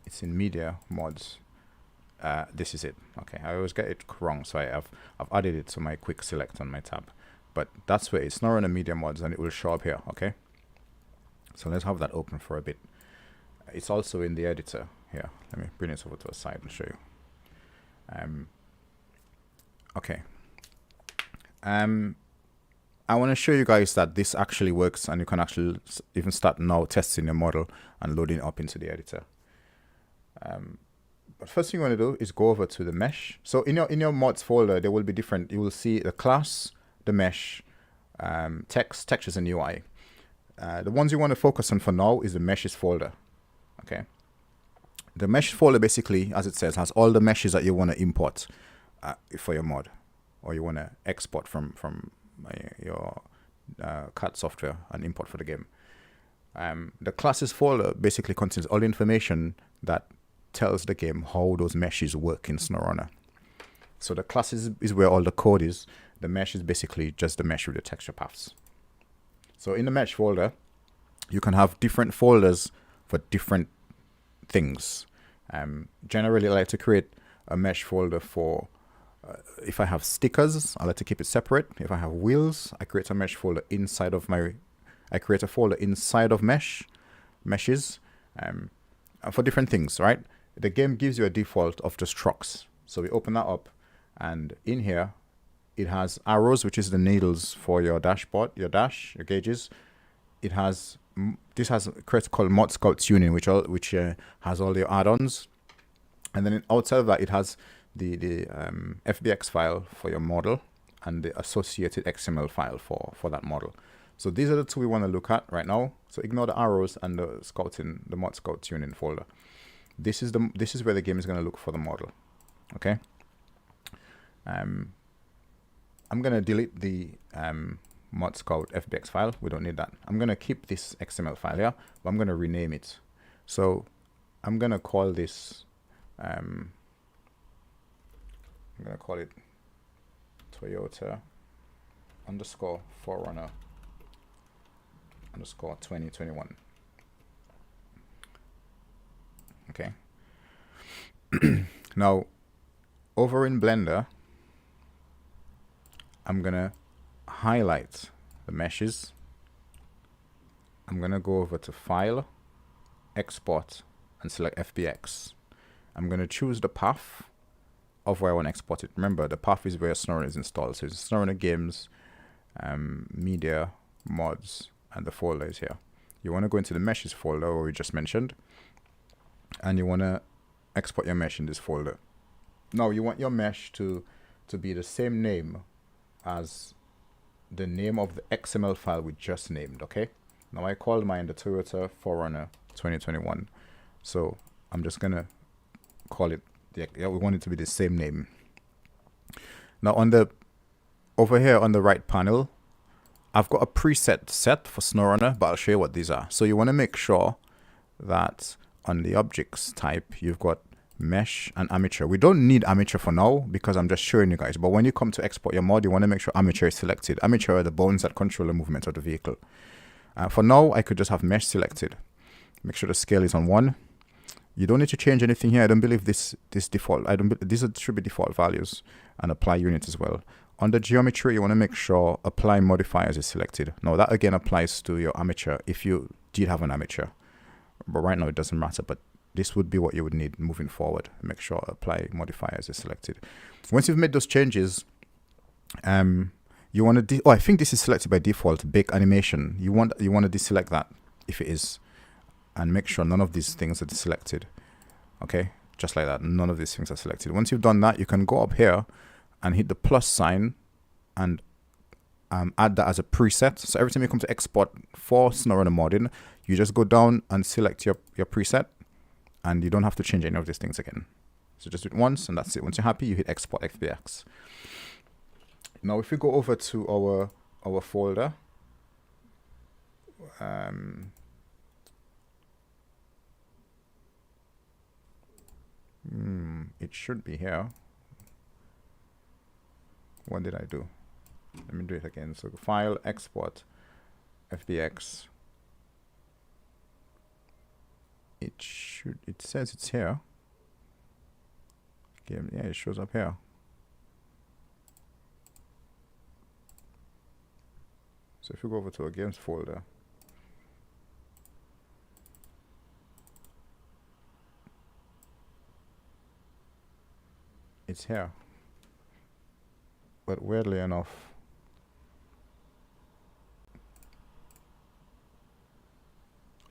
It's in media mods. this is it. Okay, I always get it wrong, so I've added it to my quick select on my tab, but that's where it's SnowRunner media mods, and it will show up here. Okay, so let's have that open for a bit. It's also in the editor here. Let me bring this over to a side and show you. Okay. I want to show you guys that this actually works, and you can actually even start now testing your model and loading it up into the editor. But first thing you want to do is go over to the mesh. So in your mods folder, there will be different. You will see the class, the mesh, text, textures, and UI. The ones you want to focus on for now is the meshes folder. Okay. The mesh folder basically, as it says, has all the meshes that you want to import for your mod, or you want to export from your CAD software and import for the game. The classes folder basically contains all the information that tells the game how those meshes work in SnowRunner. So the classes is where all the code is. The mesh is basically just the mesh with the texture paths. So in the mesh folder, you can have different folders for different things. Generally, I like to create a mesh folder for if I have stickers, I like to keep it separate. If I have wheels, I create a mesh folder inside of I create a folder inside of meshes for different things, right? The game gives you a default of just trucks. So we open that up, and in here, it has arrows, which is the needles for your dashboard, your gauges. It has, this has a crate called Mod Scout Tuning, which has all your add-ons. And then outside of that, it has the FBX file for your model and the associated XML file for that model. So these are the two we want to look at right now. So ignore the arrows and the Mod Scout Tuning folder. This is where the game is going to look for the model. Okay. I'm going to delete the Mod Scout FBX file. We don't need that. I'm going to keep this XML file here, but I'm going to rename it. So I'm going to call this I'm going to call it Toyota _ 4Runner _ 2021. Okay. Now, over in Blender, I'm going to highlight the meshes. I'm going to go over to File, Export, and select FBX. I'm going to choose the path of where I want to export it. Remember, the path is where SnowRunner is installed. So it's SnowRunner Games, Media, Mods, and the folder is here. You want to go into the Meshes folder, where we just mentioned, and you want to export your mesh in this folder. Now, you want your mesh to be the same name as the name of the XML file we just named, okay? Now, I called mine the Toyota 4Runner 2021. So I'm just going to call it, we want it to be the same name. Now, over here on the right panel, I've got a preset set for SnowRunner, but I'll show you what these are. So you want to make sure that on the objects type, you've got mesh and armature. We don't need armature for now because I'm just showing you guys. But when you come to export your mod, you want to make sure armature is selected. Armature are the bones that control the movement of the vehicle. For now, I could just have mesh selected. Make sure the scale is on 1. You don't need to change anything here. I don't believe this default. These should be default values, and apply unit as well. On the geometry, you want to make sure apply modifiers is selected. Now that again applies to your armature if you did have an armature, but right now it doesn't matter. But this would be what you would need moving forward. Make sure apply modifiers is selected. Once you've made those changes, you want to I think this is selected by default. Bake animation. You want to deselect that if it is, and make sure none of these things are selected. Okay, just like that. None of these things are selected. Once you've done that, you can go up here and hit the plus sign and add that as a preset. So every time you come to export for SnowRunner modding, you just go down and select your preset, and you don't have to change any of these things again. So just do it once, and that's it. Once you're happy, you hit export FBX. Now, if we go over to our folder, it should be here. What did I do? Let me do it again. So file, export, FBX. It says it's here. Game, yeah, it shows up here. So if you go over to our games folder, it's here. But weirdly enough,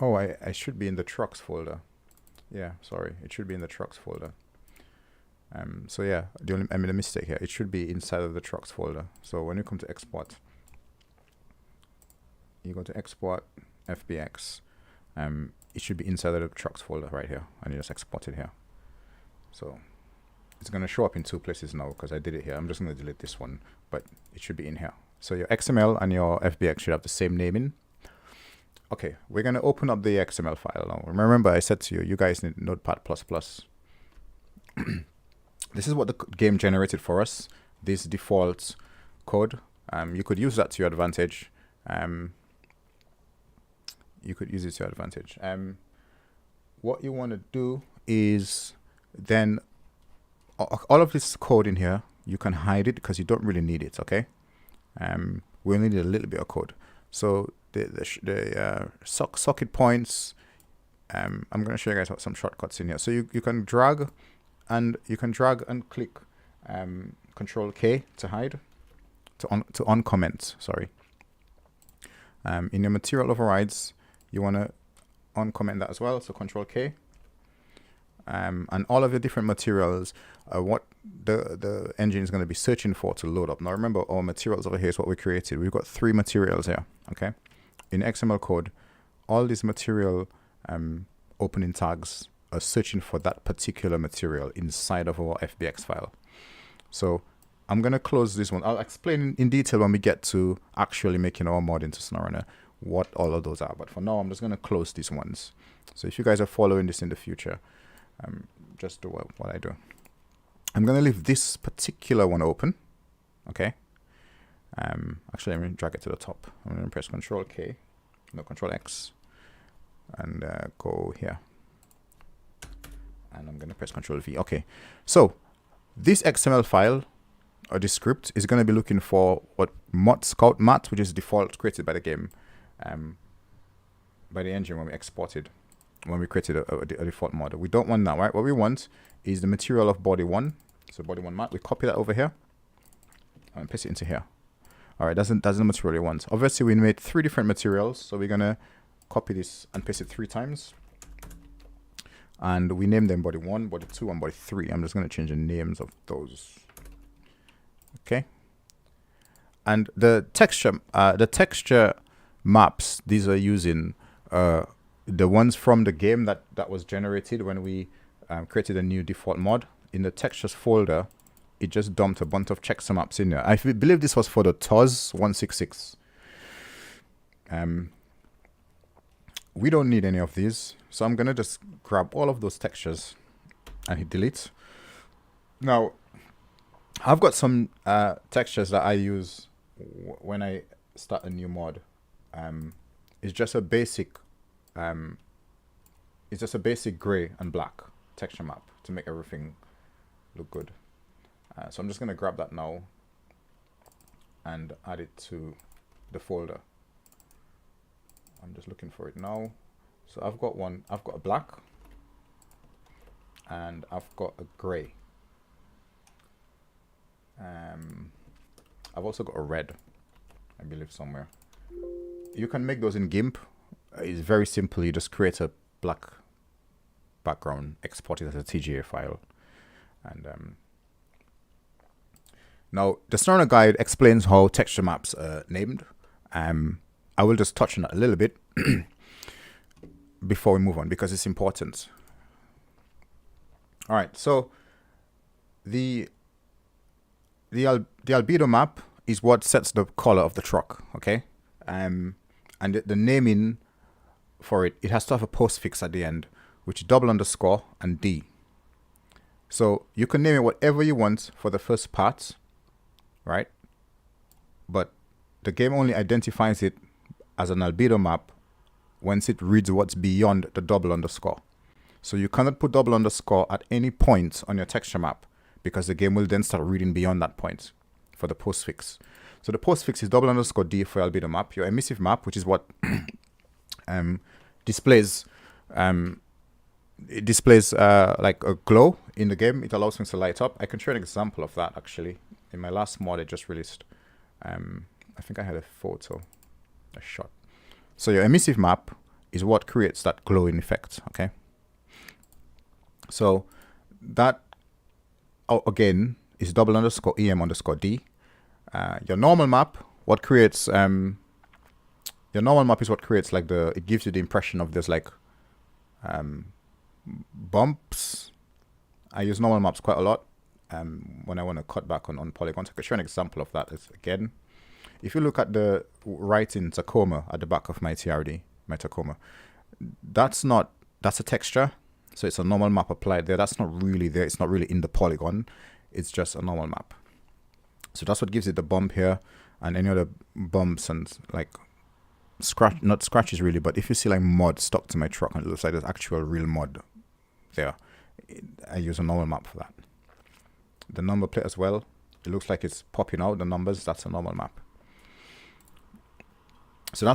oh, I should be in the trucks folder. Yeah, sorry, it should be in the trucks folder. So yeah, I made a mistake here. It should be inside of the trucks folder. So when you come to export, you go to export FBX. It should be inside of the trucks folder right here, and you just export it here. So it's going to show up in two places now because I did it here. I'm just going to delete this one, but it should be in here. So your XML and your FBX should have the same naming. Okay, we're going to open up the XML file now. Remember, I said to you, you guys need Notepad++. This is what the game generated for us, this default code. You could use that to your advantage. You could use it to your advantage. What you want to do is then all of this code in here, you can hide it because you don't really need it, okay? We only need a little bit of code. So the socket points, I'm going to show you guys some shortcuts in here. So you can drag and click Control K to hide, to uncomment, sorry. In your material overrides, you want to uncomment that as well, so Control K. And all of your different materials are what the engine is going to be searching for to load up. Now remember, our materials over here is what we created. We've got 3 materials here, okay? In XML code, all these material opening tags are searching for that particular material inside of our FBX file. So I'm going to close this one. I'll explain in detail when we get to actually making our mod into SnowRunner what all of those are. But for now, I'm just going to close these ones. So if you guys are following this in the future, just do what I do. I'm going to leave this particular one open. Okay. Actually, I'm going to drag it to the top. I'm going to press Control K, no, Control X, and go here. And I'm going to press Control V. Okay. So this XML file or this script is going to be looking for what scout mat, which is default created by the game, by the engine when we exported, when we created a default model. We don't want that, right? What we want is the material of body 1. So body 1 mat. We copy that over here and paste it into here. All right, that's the material we want. Obviously, we made 3 different materials, so we're gonna copy this and paste it 3 times. And we name them body 1, body 2, and body 3. I'm just going to change the names of those. Okay. And the texture maps, these are using the ones from the game that was generated when we created a new default mod. In the textures folder, it just dumped a bunch of texture maps in there. I believe this was for the TOS 166. We don't need any of these, so I'm gonna just grab all of those textures and hit delete. Now, I've got some textures that I use when I start a new mod. It's just a basic gray and black texture map to make everything look good. So I'm just gonna grab that now and add it to the folder. I'm just looking for it now. So I've got a black and I've got a gray. I've also got a red, I believe, somewhere. You can make those in GIMP. It's very simple. You just create a black background, export it as a TGA file. And now the SnowRunner guide explains how texture maps are named. I will just touch on that a little bit before we move on because it's important. All right, so the albedo map is what sets the color of the truck, okay? And the naming for it has to have a postfix at the end, which is __ and D. So you can name it whatever you want for the first part, right? But the game only identifies it as an albedo map once it reads what's beyond the __. So you cannot put __ at any point on your texture map because the game will then start reading beyond that point for the postfix. So the postfix is $_D for your albedo map. Your emissive map, which is what displays like a glow in the game. It allows things to light up. I can show an example of that actually. In my last mod I just released, I think I had a photo, a shot. So your emissive map is what creates that glowing effect, okay? So that again is $_EM_D. Your normal map, what creates your normal map is what creates like it gives you the impression of there's like bumps. I use normal maps quite a lot when I want to cut back on polygons. I could show an example of that. Again, if you look at the writing Tacoma at the back of my TRD, my Tacoma, that's a texture. So it's a normal map applied there. That's not really there. It's not really in the polygon. It's just a normal map. So that's what gives it the bump here, and any other bumps and like not scratches really, but if you see like mud stuck to my truck and it looks like there's actual real mud there, I use a normal map for that. The number plate as well, it looks like it's popping out the numbers. That's a normal map. So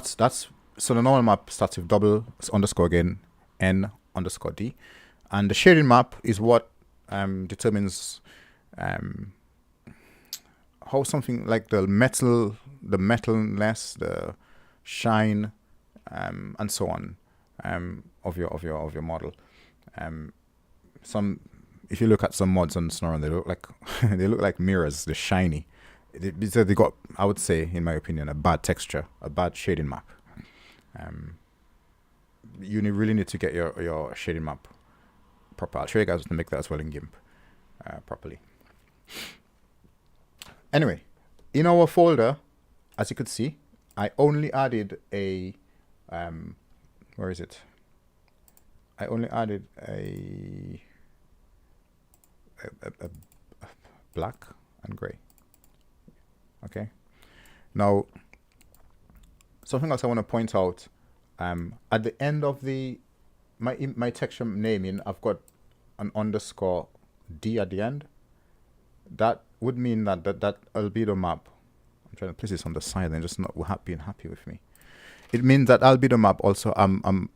so the normal map starts with $_again N_D, and the shading map is what determines how something like the metalness, the shine, and so on of your model. If you look at some mods on SnowRunner, they look like they look like mirrors. They're shiny. They got, I would say, in my opinion, a bad texture, a bad shading map. You really need to get your shading map proper. I'll show you guys how to make that as well in GIMP properly. Anyway, in our folder, as you could see, I only added a where is it? I only added a black and gray. Okay. Now, something else I want to point out. At the end of my texture naming, I've got an $_D at the end. That would mean that albedo map, I'm trying to place this on the side and just not being happy with me. It means that albedo map also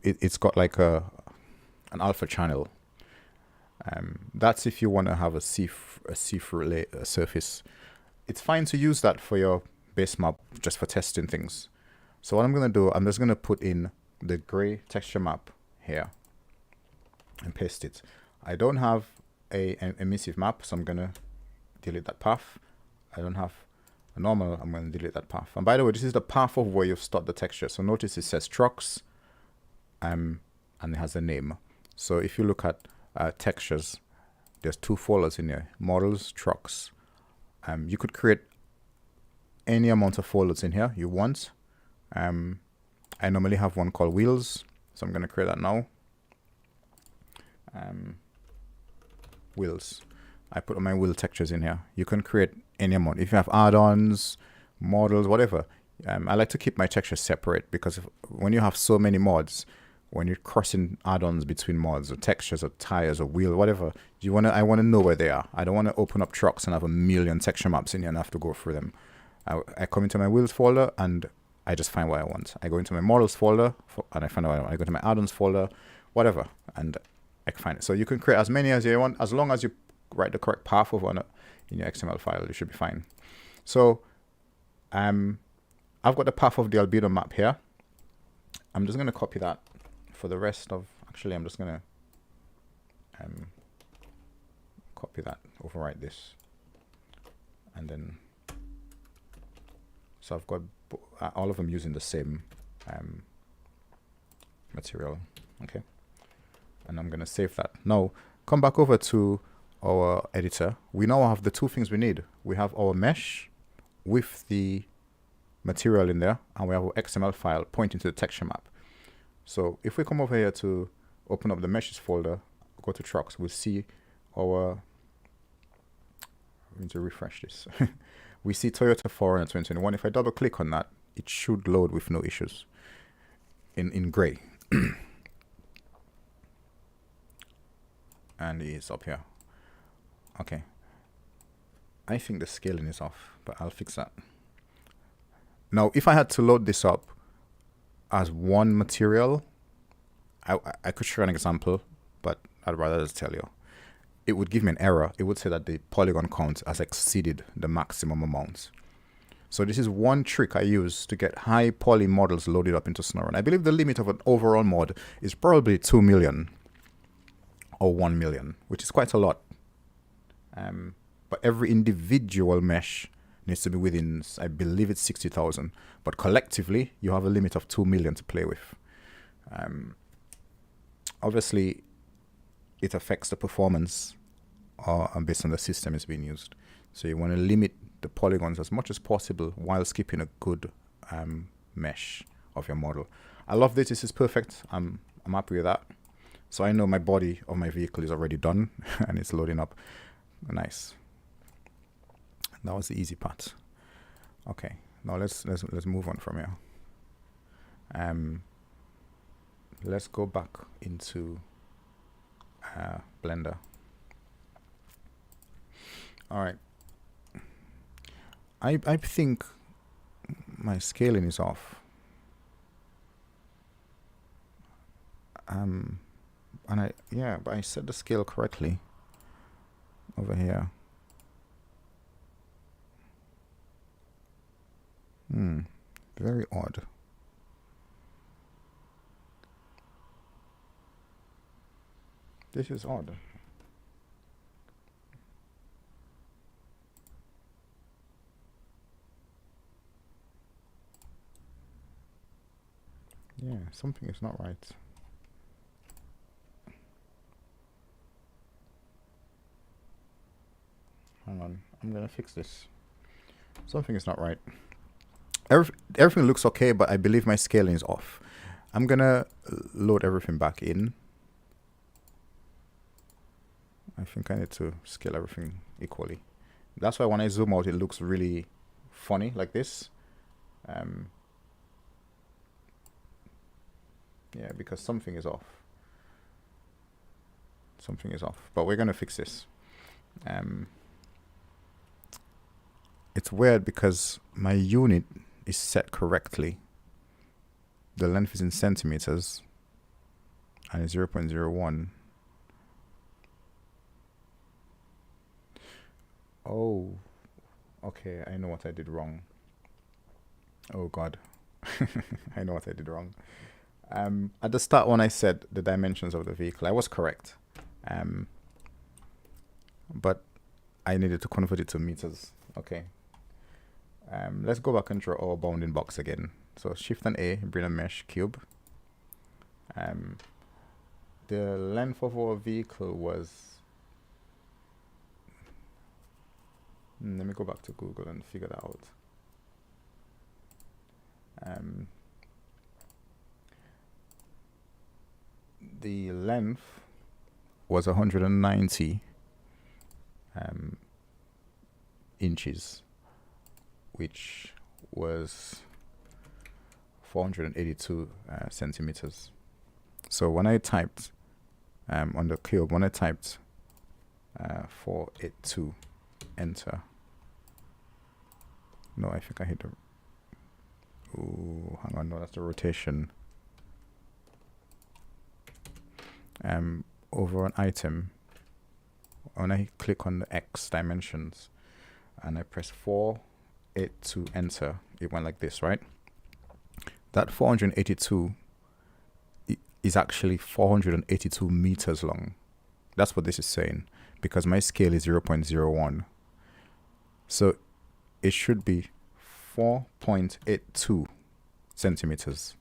it's got like an alpha channel. That's if you want to have a see-through surface. It's fine to use that for your base map just for testing things. So what I'm going to do, I'm just going to put in the gray texture map here and paste it. I don't have an emissive map, so I'm going to delete that path. I don't have a normal, I'm going to delete that path. And by the way, this is the path of where you've stored the texture. So notice it says trucks and it has a name. So if you look at textures, there's 2 folders in here, models, trucks. You could create any amount of folders in here you want. I normally have one called wheels, so I'm going to create that now. Wheels. I put my wheel textures in here. You can create any amount. If you have add-ons, models, whatever. I like to keep my textures separate because when you have so many mods, when you're crossing add-ons between mods or textures or tires or wheel, whatever, I want to know where they are. I don't want to open up trucks and have a million texture maps in here and have to go through them. I come into my wheels folder and I just find what I want. I go into my models folder and I find what I want. I go to my add-ons folder, whatever, and I can find it. So you can create as many as you want, as long as you write the correct path over in your XML file, you should be fine. So I've got the path of the albedo map here. I'm just going to copy that for the rest of, actually I'm just going to copy that, overwrite this, and then, so I've got all of them using the same material, okay, and I'm going to save that. Now come back over to our editor. We now have the 2 things we need. We have our mesh with the material in there, and we have our XML file pointing to the texture map. So if we come over here to open up the meshes folder, go to trucks, we'll see our, we need to refresh this. We see Toyota 4Runner 2021. If I double click on that, it should load with no issues in gray. And it's up here. Okay. I think the scaling is off, but I'll fix that. Now, if I had to load this up as one material, I could show an example, but I'd rather just tell you. It would give me an error. It would say that the polygon count has exceeded the maximum amount. So this is one trick I use to get high poly models loaded up into SnowRunner. I believe the limit of an overall mod is probably 2 million or 1 million, which is quite a lot. But every individual mesh needs to be within, I believe it's 60,000. But collectively, you have a limit of 2 million to play with. Obviously, it affects the performance based on the system is being used. So you want to limit the polygons as much as possible while skipping a good mesh of your model. I love this. This is perfect. I'm happy with that. So I know my body of my vehicle is already done and it's loading up. Nice. That was the easy part. Okay. Now let's move on from here. Let's go back into Blender. All right. I think my scaling is off. But I set the scale correctly over here. Very odd. This is odd. Yeah, something is not right. Hang on, I'm gonna fix this. Something is not right. Everything looks okay, but I believe my scaling is off. I'm gonna load everything back in. I think I need to scale everything equally. That's why when I zoom out, it looks really funny like this. Yeah, because something is off. Something is off, but we're gonna fix this. It's weird because my unit is set correctly. The length is in centimeters and it's 0.01. Oh, okay, I know what I did wrong. Oh God, I know what I did wrong. At the start when I said the dimensions of the vehicle, I was correct. But I needed to convert it to meters. Okay. Let's go back and draw our bounding box again. So Shift and A, bring a mesh cube. The length of our vehicle was... let me go back to Google and figure that out. The length was 190 inches, which was 482 centimeters. So when I typed on the cube, when I typed 482, enter. No, I think I hit the... Ooh, hang on, no, that's the rotation. Over an item, when I click on the X dimensions and I press 482 enter, it went like this, right? That 482 is actually 482 meters long. That's what this is saying, because my scale is 0.01. So it should be 4.82 centimeters.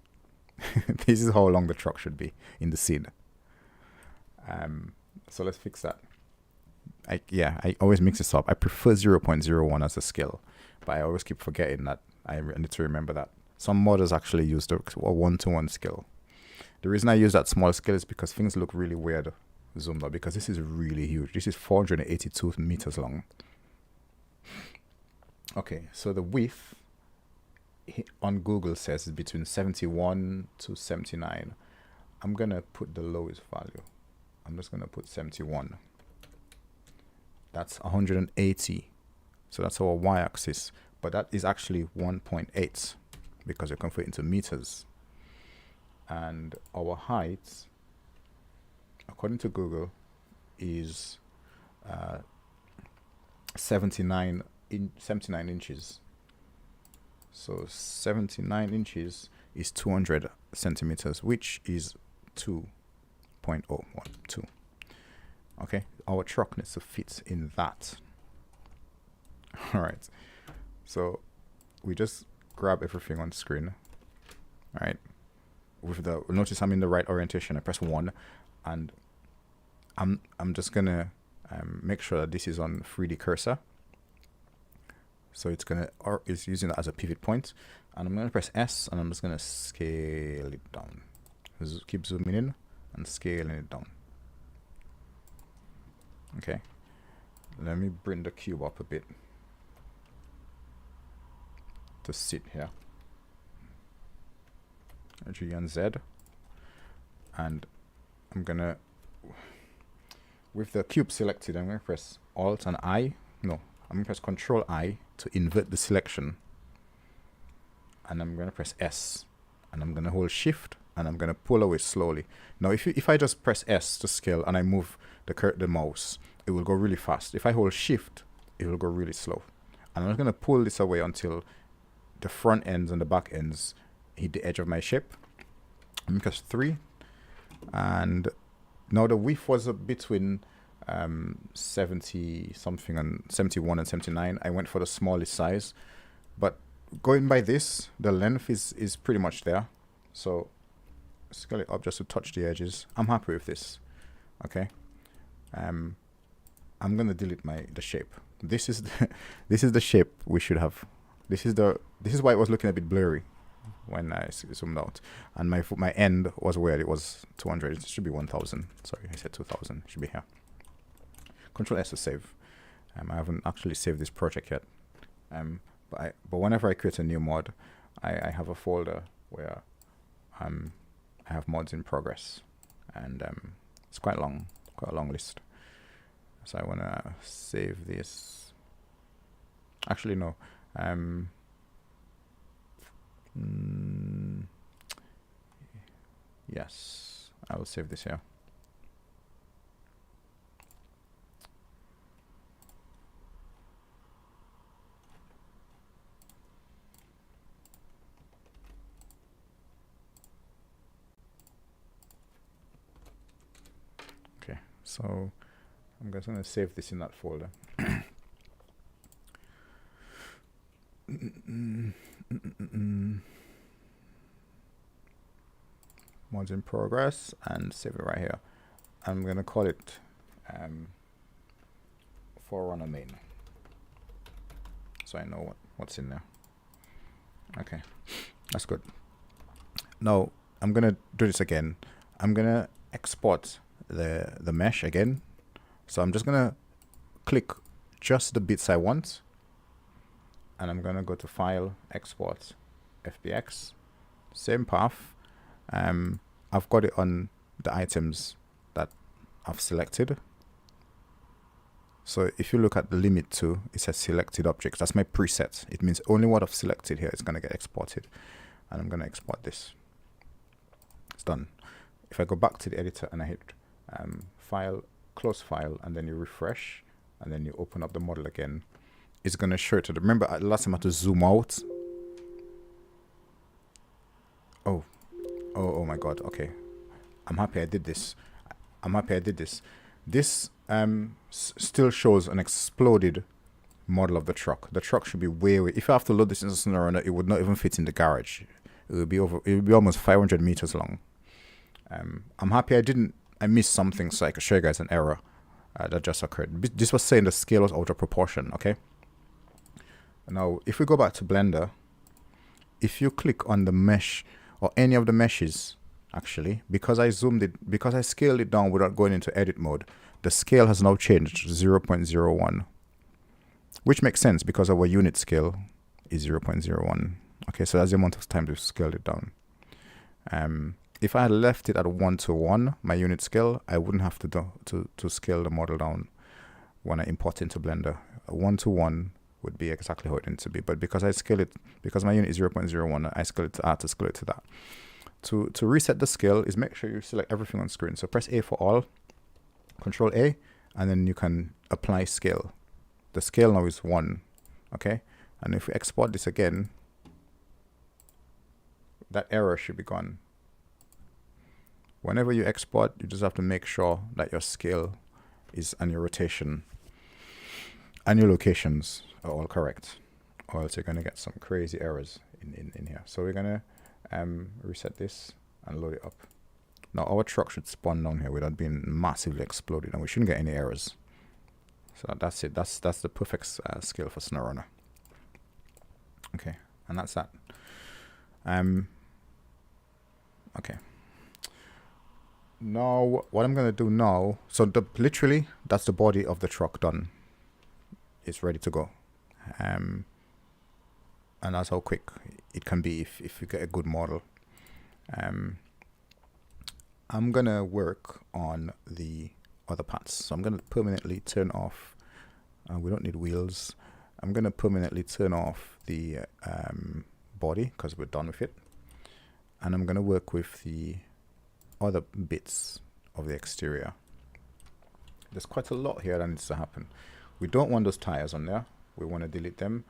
This is how long the truck should be in the scene. So let's fix that. I always mix this up. I prefer 0.01 as a scale, but I always keep forgetting that I need to remember that. Some modders actually use a 1-to-1 scale. The reason I use that small scale is because things look really weird zoomed out, because this is really huge. This is 482 meters long. Okay, so the width on Google says it's between 71 to 79. I'm gonna put the lowest value. I'm just gonna put 71. That's 180 So that's our y-axis, but that is actually 1.8 because we convert it into meters. And our height, according to Google, is 79 inches. So 79 inches is 200 centimeters, which is 2.012. Okay, our truck needs to fit in that. All right, so we just grab everything on screen. All right, with the, notice I'm in the right orientation. I press 1, and I'm just gonna make sure that this is on 3D cursor. So it's gonna, or it's using that as a pivot point, and I'm gonna press S, and I'm just gonna scale it down. Keep zooming in and scaling it down. Okay, let me bring the cube up a bit to sit here. G and Z, and I'm gonna, with the cube selected, I'm gonna press Alt and I. No, I'm gonna press Control I to invert the selection, and I'm gonna press S, and I'm gonna hold Shift, and I'm gonna pull away slowly. Now, if I just press S to scale and I move the mouse, it will go really fast. If I hold Shift, it will go really slow. And I'm just gonna pull this away until the front ends and the back ends hit the edge of my shape. I'm gonna press 3, and now the width was between 70 something and 71 and 79. I went for the smallest size, but going by this, the length is pretty much there. So scale it up just to touch the edges. I'm happy with this. Okay, I'm gonna delete the shape. This is the shape we should have. This is why it was looking a bit blurry when I zoomed out, and my end was where it was 200. It should be 1000. Sorry, I said 2000. It should be here. Control S to save. I haven't actually saved this project yet. But whenever I create a new mod, I have a folder where I have mods in progress, and it's quite a long list. So I wanna save this. Actually, no. Yes, I will save this here. Okay, so I'm just gonna save this in that folder. Mods in progress, and save it right here. I'm gonna call it SnowRunner main, so I know what's in there. Okay, that's good. Now I'm gonna do this again. I'm gonna export the mesh again. So I'm just gonna click just the bits I want, and I'm gonna go to File, Export, FBX, same path. I've got it on the items that I've selected. So if you look at the limit to, it says selected objects. That's my preset. It means only what I've selected here is gonna get exported, and I'm gonna export this. It's done. If I go back to the editor and I hit File, Close File, and then you refresh, and then you open up the model again, it's gonna show it to the, remember last time I had to zoom out. Oh my god, okay. I'm happy I did this. This still shows an exploded model of the truck. The truck should be way, if I have to load this into SnowRunner, it would not even fit in the garage. It would be almost 500 meters long. I'm happy I missed something, so I could show you guys an error that just occurred. This was saying the scale was out of proportion, okay? Now, if we go back to Blender, if you click on the mesh, or any of the meshes, actually, because I scaled it down without going into edit mode, the scale has now changed to 0.01, which makes sense because our unit scale is 0.01. Okay, so that's the amount of time we've scaled it down. If I had left it at 1:1, my unit scale, I wouldn't have to scale the model down when I import into Blender. 1:1 would be exactly how it needs to be. But because I scale it, because my unit is 0.01, I scale it to, to scale it to that. To reset the scale is make sure you select everything on screen. So press A for all, Control A, and then you can apply scale. The scale now is 1, okay? And if we export this again, that error should be gone. Whenever you export, you just have to make sure that your scale is and your rotation and your locations are all correct, or else you're going to get some crazy errors in here. So we're going to reset this and load it up. Now our truck should spawn down here without being massively exploded, and we shouldn't get any errors. So that's it. That's the perfect scale for SnowRunner. Okay, and that's that. Okay. Now what I'm gonna do now, so literally that's the body of the truck done. It's ready to go. And that's how quick it can be if you get a good model. I'm gonna work on the other parts. So I'm gonna permanently turn off, we don't need wheels. I'm gonna permanently turn off the body because we're done with it. And I'm gonna work with the other bits of the exterior. There's quite a lot here that needs to happen. We don't want those tires on there. We want to delete them.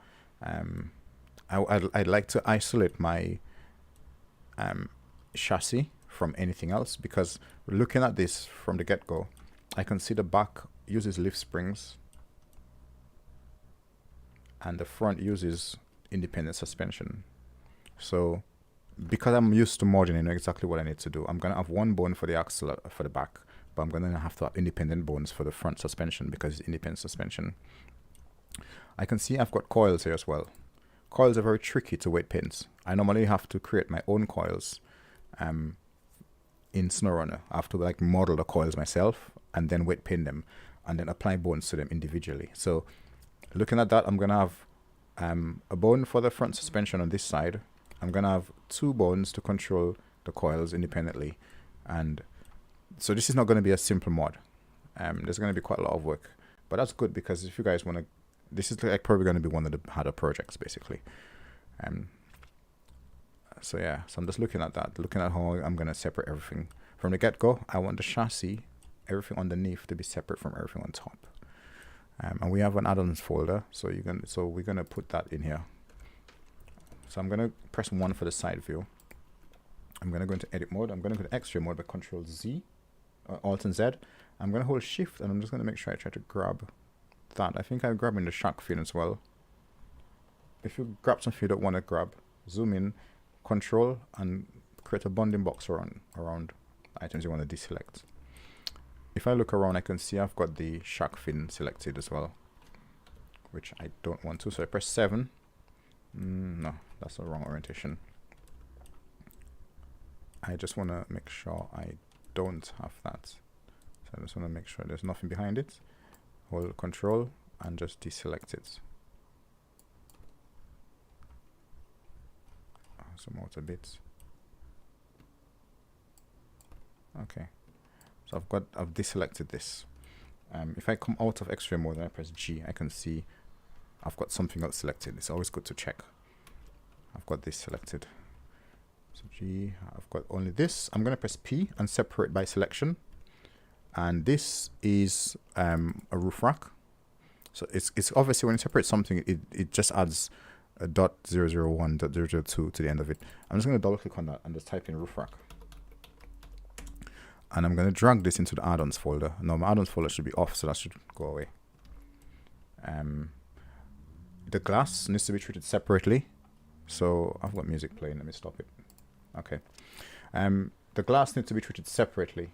I'd like to isolate my chassis from anything else, because looking at this from the get-go, I can see the back uses lift springs and the front uses independent suspension. So because I'm used to modeling, I know exactly what I need to do. I'm going to have one bone for the axle for the back, but I'm going to have to have independent bones for the front suspension because it's independent suspension. I can see I've got coils here as well. Coils are very tricky to weight pins. I normally have to create my own coils in SnowRunner. I have to like model the coils myself and then weight pin them and then apply bones to them individually. So looking at that, I'm going to have a bone for the front suspension on this side. I'm going to have 2 bones to control the coils independently. And so this is not going to be a simple mod. There's going to be quite a lot of work. But that's good, because if you guys want to, this is like probably going to be one of the harder projects, basically. So yeah, so I'm just looking at that, looking at how I'm going to separate everything. From the get-go, I want the chassis, everything underneath, to be separate from everything on top. And we have an add-ons folder, so we're going to put that in here. So I'm going to press 1 for the side view. I'm going to go into edit mode. I'm going to go to X-ray mode by Control Z, Alt and Z. I'm going to hold Shift, and I'm just going to make sure I try to grab that. I think I'm grabbing the shark fin as well. If you grab something you don't want to grab, zoom in, Control, and create a bounding box around items you want to deselect. If I look around, I can see I've got the shark fin selected as well, which I don't want to. So I press 7. No, that's the wrong orientation. I just want to make sure I don't have that. So I just want to make sure there's nothing behind it. Hold Control and just deselect it. Zoom out a bit. Okay. So I've deselected this. If I come out of X-ray mode and I press G, I can see I've got something else selected. It's always good to check. I've got this selected. So G, I've got only this. I'm going to press P and separate by selection. And this is a roof rack. So it's obviously when you separate something, it just adds a .001, .002 to the end of it. I'm just going to double click on that and just type in roof rack. And I'm going to drag this into the add-ons folder. Now my add-ons folder should be off, so that should go away. The glass needs to be treated separately. So I've got music playing. Let me stop it. Okay. The glass needs to be treated separately.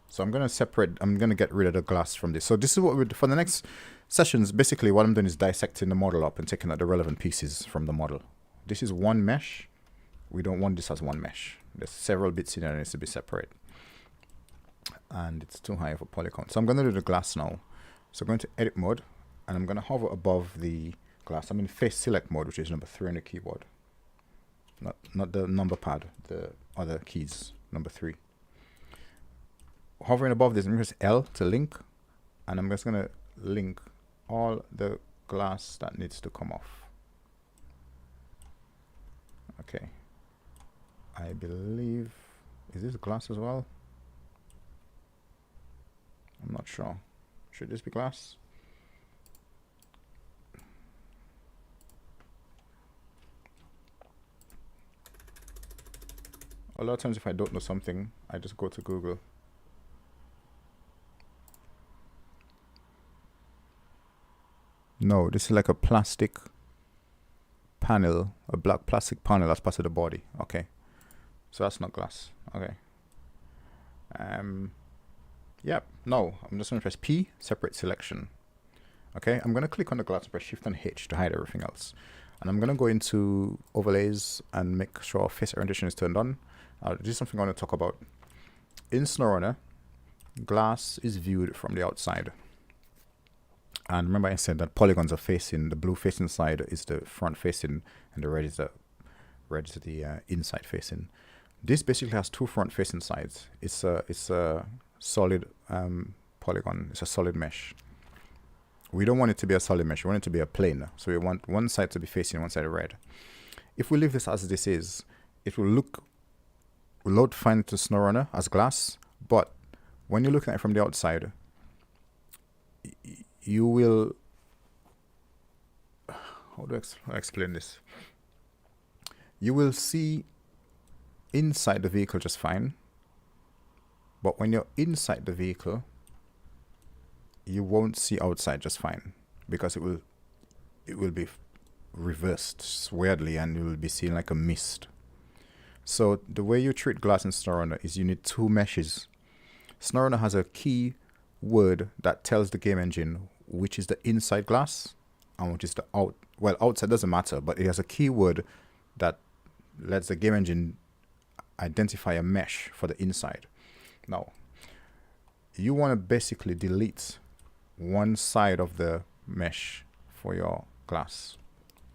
So I'm going to get rid of the glass from this. So this is what we're, for the next sessions, basically what I'm doing is dissecting the model up and taking out the relevant pieces from the model. This is one mesh. We don't want this as one mesh. There's several bits in there that needs to be separate. And it's too high of a polygon. So I'm going to do the glass now. So I'm going to edit mode, and I'm going to hover above the glass. I'm in face select mode, which is number 3 on the keyboard. Not the number pad, the other keys, number 3. Hovering above this, I'm going to press L to link, and I'm just going to link all the glass that needs to come off. Okay. I believe, is this glass as well? I'm not sure. Should this be glass? A lot of times if I don't know something, I just go to Google. No, this is like a plastic panel, a black plastic panel that's part of the body. Okay. So that's not glass. Okay. Yep. No, I'm just going to press P, separate selection. Okay. I'm going to click on the glass and press Shift and H to hide everything else. And I'm going to go into overlays and make sure face orientation is turned on. This is something I want to talk about. In SnowRunner, glass is viewed from the outside. And remember I said that polygons are facing, the blue facing side is the front facing and the red is the inside facing. This basically has two front facing sides. It's a solid polygon. It's a solid mesh. We don't want it to be a solid mesh. We want it to be a plane. So we want one side to be facing one side of red. If we leave this as this is, it will load fine to SnowRunner as glass. But when you're looking at it from the outside, you will, how do I explain this? You will see inside the vehicle just fine, but when you're inside the vehicle, you won't see outside just fine, because it will be reversed weirdly and you will be seeing like a mist. So the way you treat glass in SnowRunner is you need two meshes. SnowRunner has a key word that tells the game engine which is the inside glass and which is the outside doesn't matter, but it has a keyword that lets the game engine identify a mesh for the inside. Now, you want to basically delete one side of the mesh for your glass.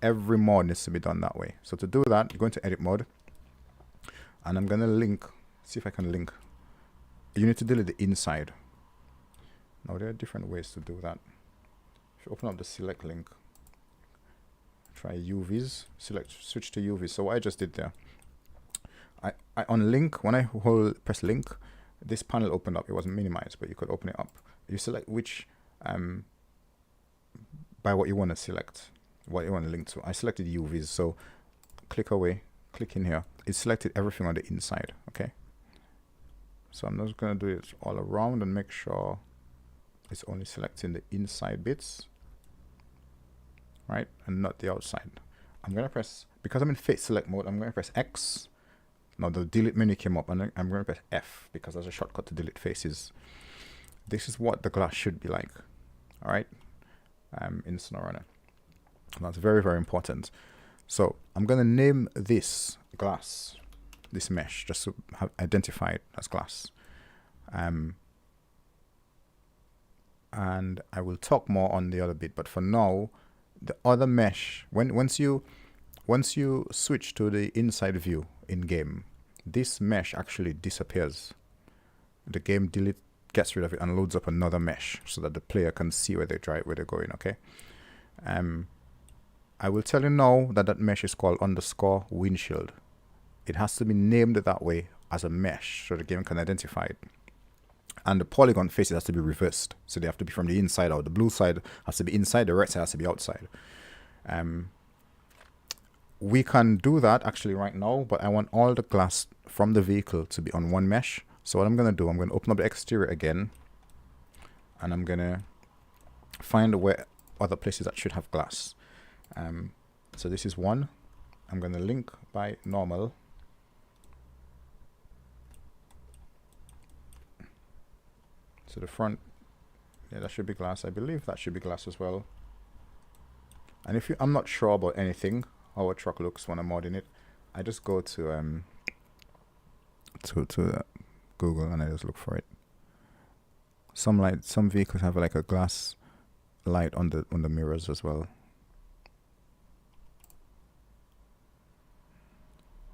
Every mod needs to be done that way. So to do that, go into edit mode, and I'm going to link, see if I can link. You need to delete the inside. Now, there are different ways to do that. If you open up the select link, try UVs, switch to UVs. So what I just did there, I on link, when I press link, this panel opened up. It wasn't minimized, but you could open it up. You select which, by what you want to select, what you want to link to. I selected UVs, so click away, click in here. It selected everything on the inside, okay? So I'm just going to do it all around and make sure it's only selecting the inside bits, right? And not the outside. I'm going to press, because I'm in face select mode, I'm going to press X. Now the delete menu came up, and I'm going to press F because there's a shortcut to delete faces. This is what the glass should be like, all right? In SnowRunner. That's very, very important. So I'm going to name this glass, this mesh, just to have identified as glass. And I will talk more on the other bit, but for now, the other mesh, once you switch to the inside view in game, this mesh actually disappears. The game gets rid of it and loads up another mesh so that the player can see where they're going, okay? I will tell you now that mesh is called _windshield. It has to be named that way as a mesh so the game can identify it. And the polygon faces has to be reversed. So they have to be from the inside out. The blue side has to be inside, the red side has to be outside. We can do that actually right now, but I want all the glass from the vehicle to be on one mesh. So what I'm going to do, I'm going to open up the exterior again, and I'm going to find where other places that should have glass. So this is one. I'm going to link by normal. So the front, yeah, that should be glass. I believe that should be glass as well. And if I'm not sure about anything, how a truck looks when I'm modding it, I just go to Google and I just look for it. Some vehicles have like a glass light on the mirrors as well.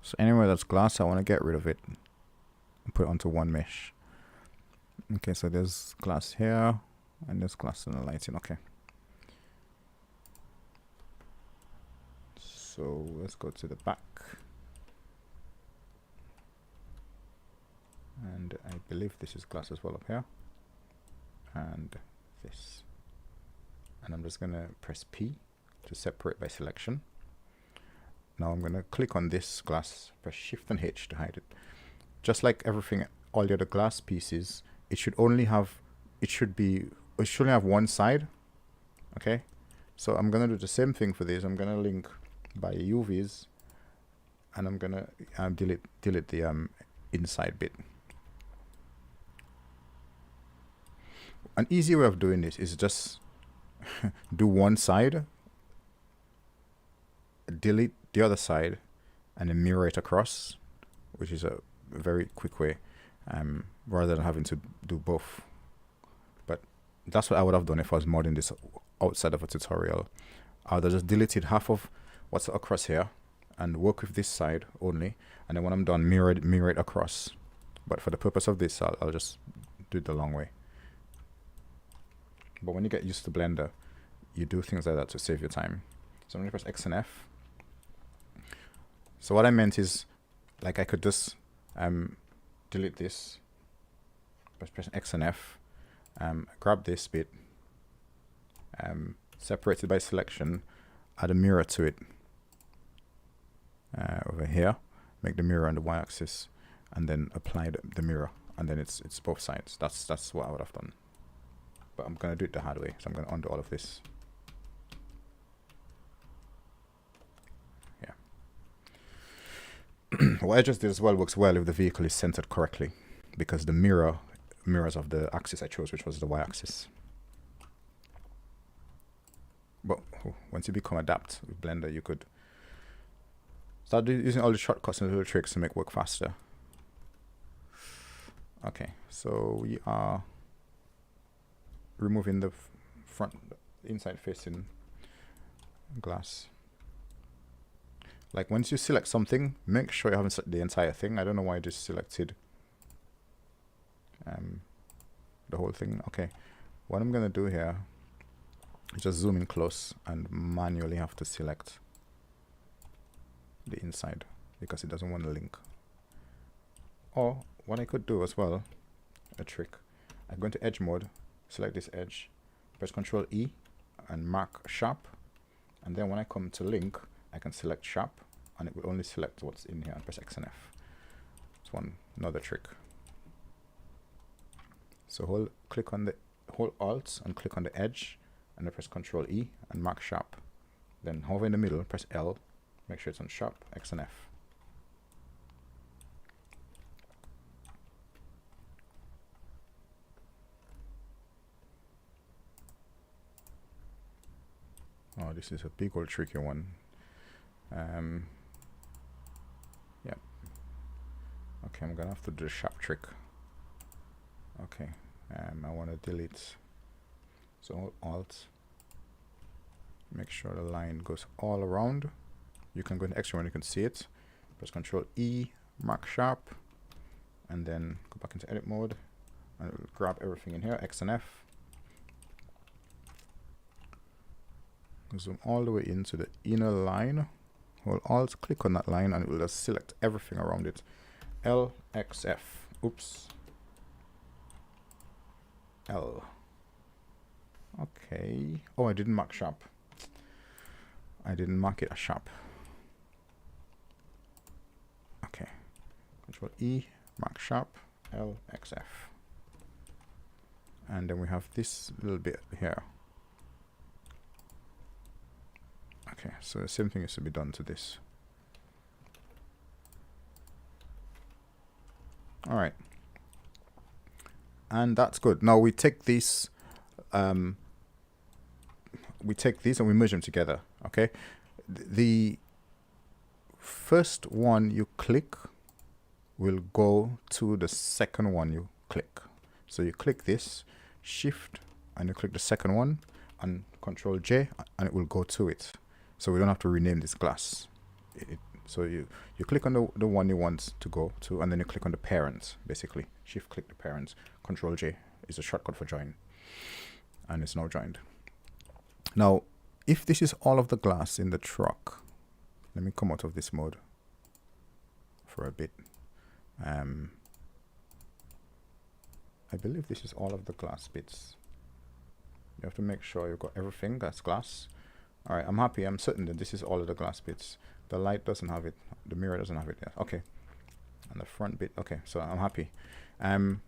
So anywhere that's glass, I want to get rid of it and put it onto one mesh. Okay, so there's glass here and there's glass in the lighting. Okay. So let's go to the back. And I believe this is glass as well up here. And this. And I'm just going to press P to separate by selection. Now I'm going to click on this glass, press Shift and H to hide it. Just like everything, all the other glass pieces, it should only have one side. Okay, so I'm going to do the same thing for this. I'm going to link by UVs, and I'm going to delete the inside bit. An easy way of doing this is just do one side, delete the other side, and then mirror it across, which is a very quick way, rather than having to do both. But that's what I would have done if I was modding this outside of a tutorial. I would have just deleted half of what's across here and work with this side only, and then when I'm done, mirror it across. But for the purpose of this, I'll just do it the long way. But when you get used to Blender, you do things like that to save your time. So I'm going to press X and F. So what I meant is, like, I could just delete this, press X and F, grab this bit, separate it by selection, add a mirror to it over here, make the mirror on the y-axis, and then apply the mirror, and then it's both sides. That's what I would have done. But I'm going to do it the hard way, so I'm going to undo all of this. Yeah. What I just did as well works well if the vehicle is centered correctly, because the mirrors of the axis I chose, which was the y-axis. But once you become adept with Blender, you could start using all the shortcuts and little tricks to make work faster. Okay, so we are removing the inside facing glass. Like, once you select something, make sure you haven't selected the entire thing. I don't know why I just selected the whole thing. Okay, what I'm gonna do here is just zoom in close and manually have to select the inside because it doesn't want to link. Or what I could do as well, a trick, I'm going to edge mode, select this edge, press Ctrl E and mark sharp, and then when I come to link, I can select sharp and it will only select what's in here, and press X and F. It's another trick. So hold Alt and click on the edge, and then press Ctrl E and mark sharp. Then hover in the middle, press L, make sure it's on sharp, X and F. Oh, this is a big old tricky one. Yeah. Okay, I'm gonna have to do the sharp trick. Okay, I want to delete. So Alt. Make sure the line goes all around. You can go in extra when you can see it. Press Ctrl E, mark sharp, and then go back into edit mode and grab everything in here, X and F. Zoom all the way into the inner line. Hold Alt, click on that line, and it will just select everything around it. L, X, F. Oops. L. Okay. Oh, I didn't mark sharp. I didn't mark it as sharp. Okay. Control E, mark sharp, L, X, F. And then we have this little bit here. Okay, so the same thing is to be done to this. All right. And that's good. Now we take these, and we merge them together. Okay. The first one you click will go to the second one you click. So you click this, Shift, and you click the second one, and Control J, and it will go to it. So we don't have to rename this glass. So you click on the one you want to go to, and then you click on the parent, basically. Shift click the parent. Control J is a shortcut for join. And it's now joined. Now, if this is all of the glass in the truck, let me come out of this mode for a bit. I believe this is all of the glass bits. You have to make sure you've got everything that's glass. All right, I'm happy. I'm certain that this is all of the glass bits. The light doesn't have it. The mirror doesn't have it yet. Okay. And the front bit. Okay, so I'm happy. Now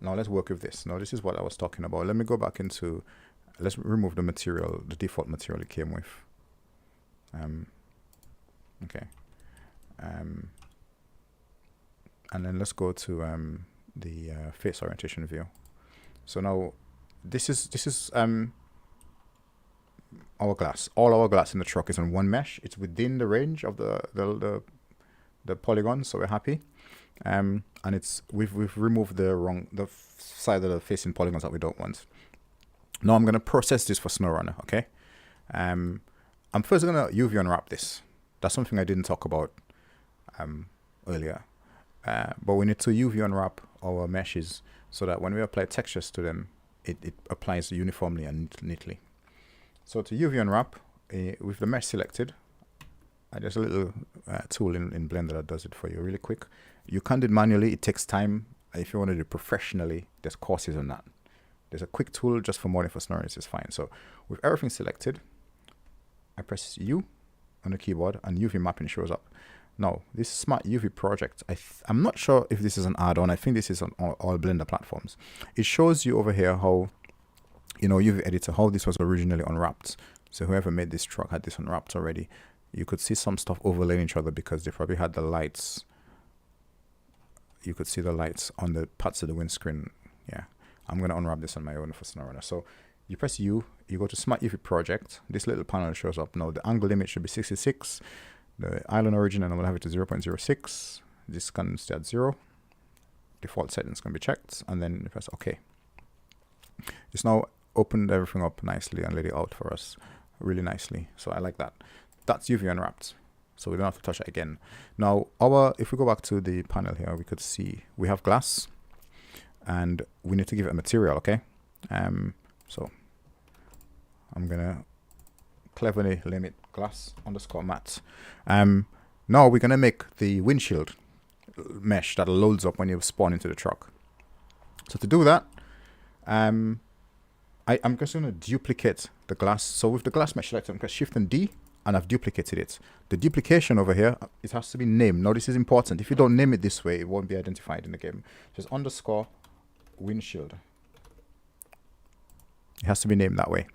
let's work with this. Now this is what I was talking about. Let me go back into, let's remove the material, the default material it came with. Okay. And then let's go to the face orientation view. So now this is our glass. All our glass in the truck is on one mesh. It's within the range of the polygon, so we're happy. And it's we've removed the side of the facing polygons that we don't want. Now I'm gonna process this for SnowRunner. Okay. I'm first gonna UV unwrap this. That's something I didn't talk about earlier. But we need to UV unwrap our meshes so that when we apply textures to them, it applies uniformly and neatly. So to UV unwrap, with the mesh selected, there's a little tool in Blender that does it for you really quick. You can do it manually, it takes time. If you want to do it professionally, there's courses on that. There's a quick tool just for modding for SnowRunner, it's fine. So with everything selected, I press U on the keyboard and UV mapping shows up. Now, this Smart UV project, I'm not sure if this is an add-on. I think this is on all Blender platforms. It shows you over here how, UV editor, how this was originally unwrapped. So whoever made this truck had this unwrapped already. You could see some stuff overlaying each other because they probably had the lights. You could see the lights on the parts of the windscreen. Yeah, I'm going to unwrap this on my own for SnowRunner. So you press U, you go to Smart UV project. This little panel shows up. Now the angle limit should be 66. The island origin, and I'm going to have it to 0.06. This can stay at 0. Default settings can be checked, and then press OK. It's now opened everything up nicely and let it out for us really nicely. So I like that. That's UV unwrapped, so we don't have to touch it again. Now, if we go back to the panel here, we could see we have glass, and we need to give it a material, okay? So I'm going to cleverly limit glass _ matte. Now we're going to make the windshield mesh that loads up when you spawn into the truck. So to do that, I'm just going to duplicate the glass. So with the glass mesh selected, I'm going to Shift and D, and I've duplicated it. The duplication over here, it has to be named. Now this is important. If you don't name it this way, it won't be identified in the game. Just _ windshield. It has to be named that way.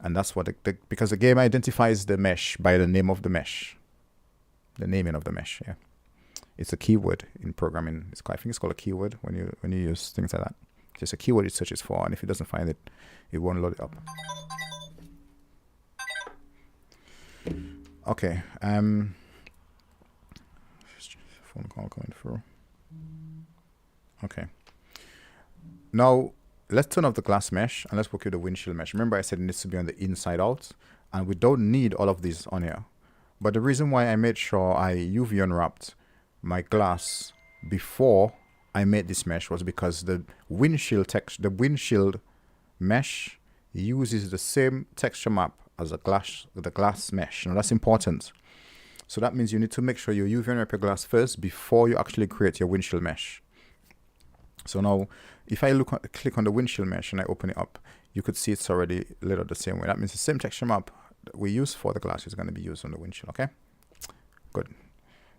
And that's what because the game identifies the mesh by the name of the mesh, the naming of the mesh. Yeah, it's a keyword in programming. I think it's called a keyword when you use things like that. It's just a keyword it searches for, and if it doesn't find it, it won't load it up. Okay. Phone call coming through. Okay. Now, let's turn off the glass mesh and let's work with the windshield mesh. Remember I said it needs to be on the inside out, and we don't need all of these on here. But the reason why I made sure I UV unwrapped my glass before I made this mesh was because the windshield mesh uses the same texture map as the glass mesh. Now that's important. So that means you need to make sure you UV unwrap your glass first before you actually create your windshield mesh. So now, if I click on the windshield mesh and I open it up, you could see it's already lit up the same way. That means the same texture map that we use for the glass is going to be used on the windshield, okay? Good.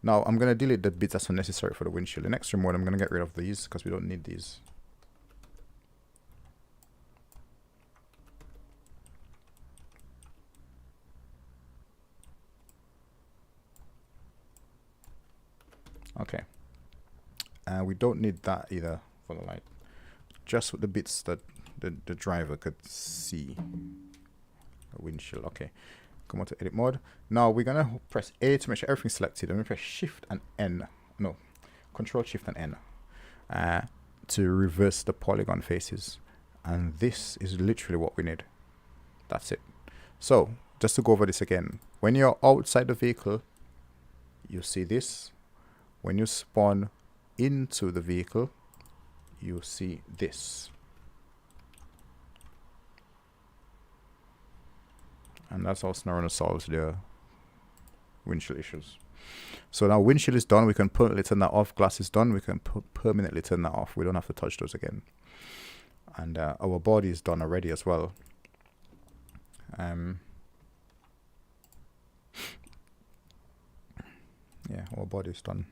Now, I'm going to delete the bits that's unnecessary for the windshield. In extra mode, I'm going to get rid of these because we don't need these. Okay. And we don't need that either for the light. Just the bits that the driver could see. The windshield. Okay. Come on to edit mode. Now we're gonna press A to make sure everything's selected. I'm gonna press Shift and N. No, Control Shift and N to reverse the polygon faces. And this is literally what we need. That's it. So just to go over this again, when you're outside the vehicle, you see this. When you spawn into the vehicle, you see this. And that's how SnowRunner solves their windshield issues. So now windshield is done. We can permanently turn that off. Glass is done. We can permanently turn that off. We don't have to touch those again. And our body is done already as well. Yeah, our body is done.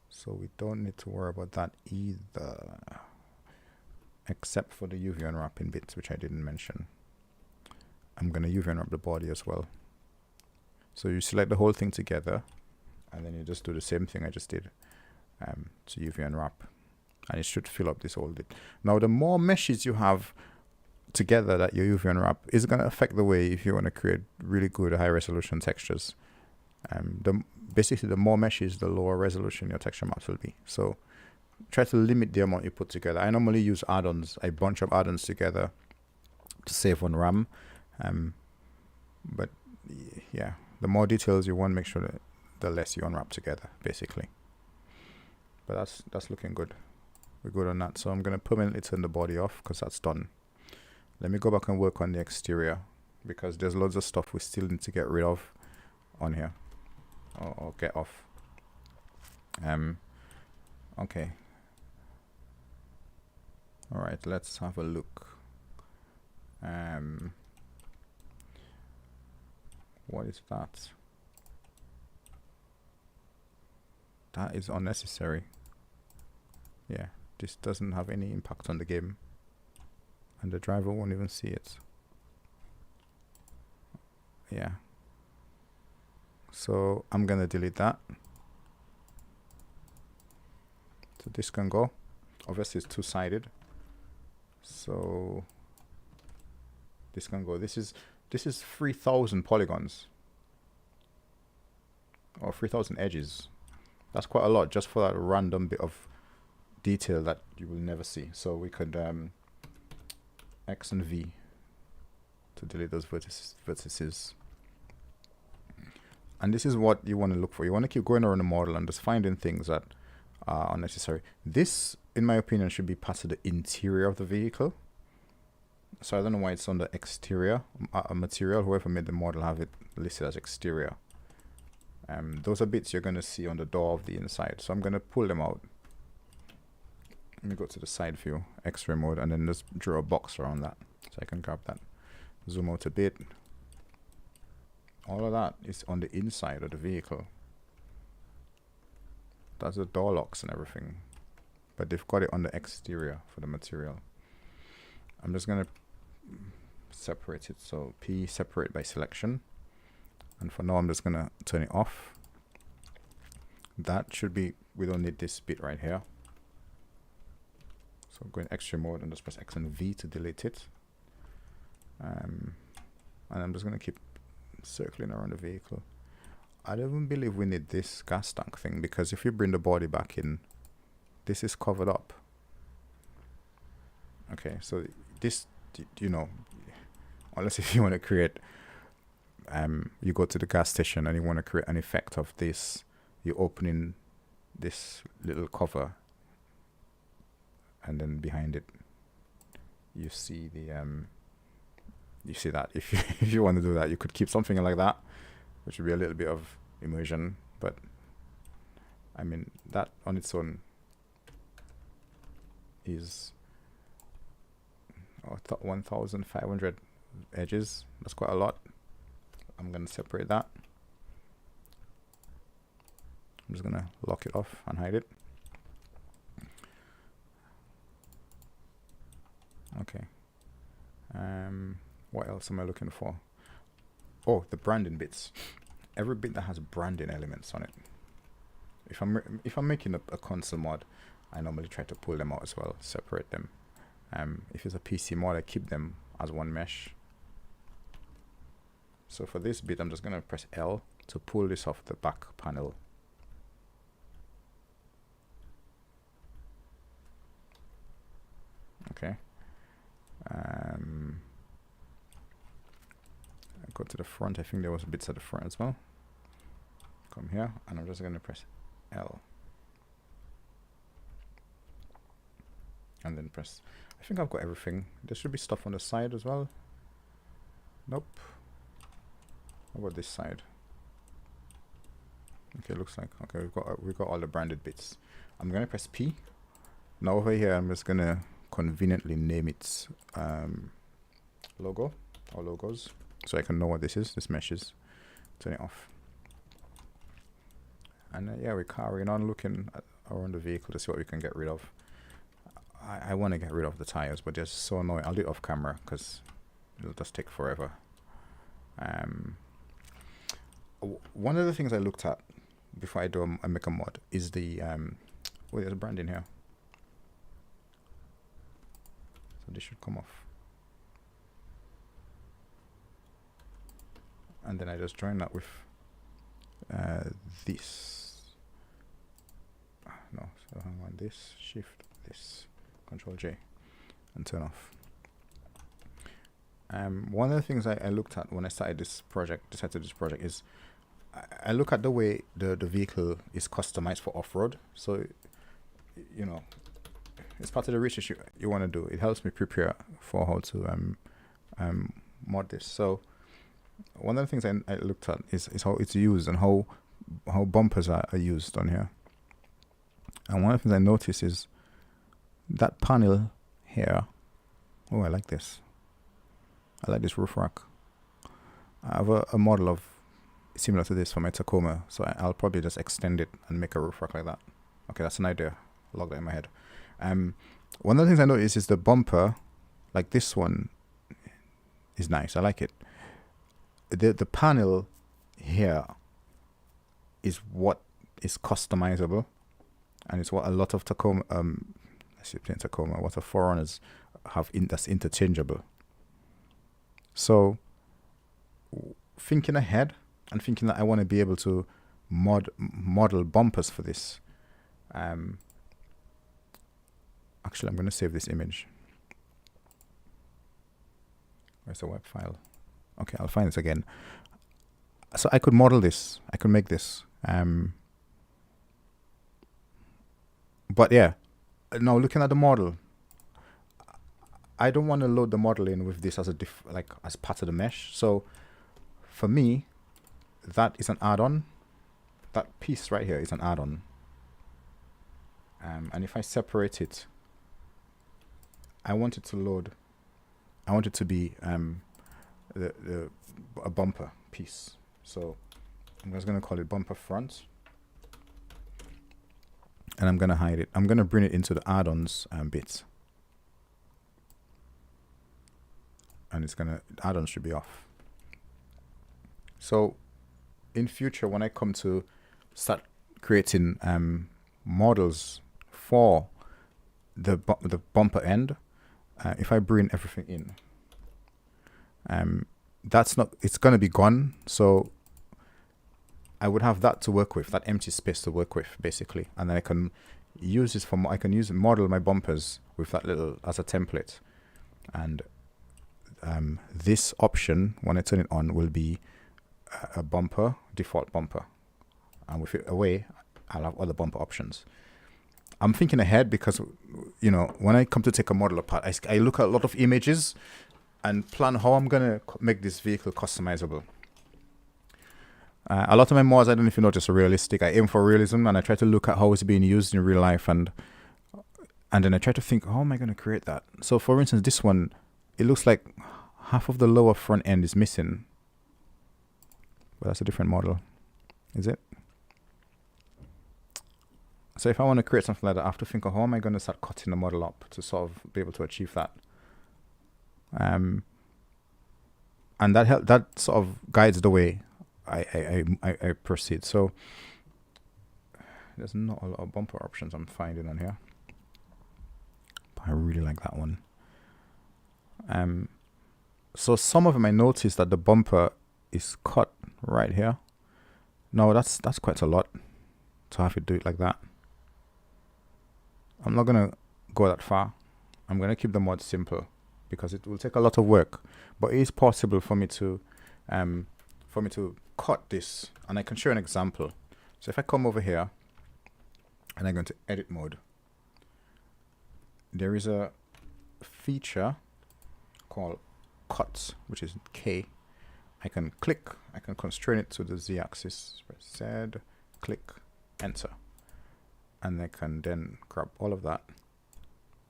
So we don't need to worry about that either. Except for the UV unwrapping bits, which I didn't mention. I'm going to UV unwrap the body as well. So you select the whole thing together, and then you just do the same thing I just did to UV unwrap, and it should fill up this whole bit. Now, the more meshes you have together that you UV unwrap is going to affect the way if you want to create really good high resolution textures. Basically, the more meshes, the lower resolution your texture maps will be. So try to limit the amount you put together. I normally use add-ons, a bunch of add-ons together to save on RAM. But yeah, the more details you want, make sure that the less you unwrap together, basically. But that's looking good. We're good on that. So I'm going to permanently turn the body off because that's done. Let me go back and work on the exterior because there's loads of stuff we still need to get rid of on here or get off. Okay. All right, let's have a look. What is that? That is unnecessary. Yeah, this doesn't have any impact on the game. And the driver won't even see it. Yeah. So I'm gonna delete that. So this can go. Obviously it's two-sided. So this can go. This is 3,000 polygons. Or 3,000 edges. That's quite a lot just for that random bit of detail that you will never see. So we could X and V to delete those vertices. And this is what you want to look for. You want to keep going around the model and just finding things that are unnecessary. This, in my opinion, should be part of the interior of the vehicle. So I don't know why it's on the exterior material. Whoever made the model have it listed as exterior. Those are bits you're going to see on the door of the inside. So I'm going to pull them out. Let me go to the side view, X-ray mode, and then just draw a box around that. So I can grab that. Zoom out a bit. All of that is on the inside of the vehicle. That's the door locks and everything. But they've got it on the exterior for the material. I'm just going to separate it. So P, separate by selection. And for now, I'm just going to turn it off. That should be, we don't need this bit right here. So go in X-ray mode and just press X and V to delete it. And I'm just going to keep circling around the vehicle. I don't even believe we need this gas tank thing, because if you bring the body back in, this is covered up. Okay, so this, you know, unless if you want to create, you go to the gas station and you want to create an effect of this, you're opening this little cover, and then behind it, you see the, you see that. If you, if you want to do that, you could keep something like that, which would be a little bit of immersion, but I mean, that on its own is 1,500 edges. That's quite a lot. I'm going to separate that. I'm just going to lock it off and hide it. Okay. What else am I looking for? Oh, the branding bits. Every bit that has branding elements on it. If I'm making a console mod, I normally try to pull them out as well, separate them. If it's a PC mod, I keep them as one mesh. So for this bit, I'm just going to press L to pull this off the back panel. Okay. Go to the front. I think there was bits at the front as well. Come here, and I'm just going to press L. And then press, I think I've got everything. There should be stuff on the side as well. Nope. How about this side? Okay, looks like okay. We've got all the branded bits. I'm gonna press P. Now over here, I'm just gonna conveniently name it logo or logos, so I can know what this is. This mesh is. Turn it off. And yeah, we're carrying on looking around the vehicle to see what we can get rid of. I want to get rid of the tires, but they're so annoying. I'll do it off camera because it'll just take forever. One of the things I looked at before I make a mod is the wait, there's a brand in here, so this should come off, and then I just join that with this. No, so hang on, this, shift this, Control J, and turn off. One of the things I looked at when I started this project, is I look at the way the vehicle is customized for off-road. So, you know, it's part of the research you want to do. It helps me prepare for how to mod this. So one of the things I looked at is how it's used and how bumpers are used on here. And one of the things I noticed is that panel here. Oh, I like this. I like this roof rack. I have a model of similar to this for my Tacoma, so I'll probably just extend it and make a roof rack like that. Okay, that's an idea. Log that in my head. One of the things I noticed is the bumper, like this one, is nice. I like it. The panel here is what is customizable, and it's what a lot of Tacoma, what the 4Runners have that's interchangeable. So thinking ahead and thinking that I want to be able to model bumpers for this. Actually, I'm going to save this image. Where's the web file? Okay, I'll find this again. So I could model this. I could make this. But yeah, now looking at the model, I don't want to load the model in with this as a as part of the mesh. So for me, that is an add-on. That piece right here is an add-on. And if I separate it, I want it to load. I want it to be a bumper piece. So I'm just going to call it bumper front, and I'm going to hide it. I'm going to bring it into the add-ons bit. And it's gonna, add-ons should be off. So in future, when I come to start creating models for the bumper end, if I bring everything in, it's gonna be gone. So I would have that to work with, that empty space to work with, basically, and then I can use this I can use model my bumpers with that little as a template, and this option, when I turn it on, will be a bumper, default bumper, and with it away, I'll have other bumper options. I'm thinking ahead because, you know, when I come to take a model apart, I look at a lot of images and plan how I'm gonna make this vehicle customizable. A lot of my mods, I don't know if you notice, are realistic. I aim for realism, and I try to look at how it's being used in real life, and then I try to think, how am I gonna create that? So for instance, this one, it looks like half of the lower front end is missing. But that's a different model, is it? So if I want to create something like that, I have to think of how am I going to start cutting the model up to sort of be able to achieve that. And that sort of guides the way I proceed. So there's not a lot of bumper options I'm finding on here, but I really like that one. So some of them I noticed that the bumper is cut right here. No, that's quite a lot to have it do it like that. I'm not gonna go that far. I'm gonna keep the mod simple because it will take a lot of work, but it is possible for me to cut this, and I can show an example. So if I come over here and I go into edit mode, there is a feature called cuts, which is K, I can click, I can constrain it to the z-axis, press Z, click, enter. And I can then grab all of that,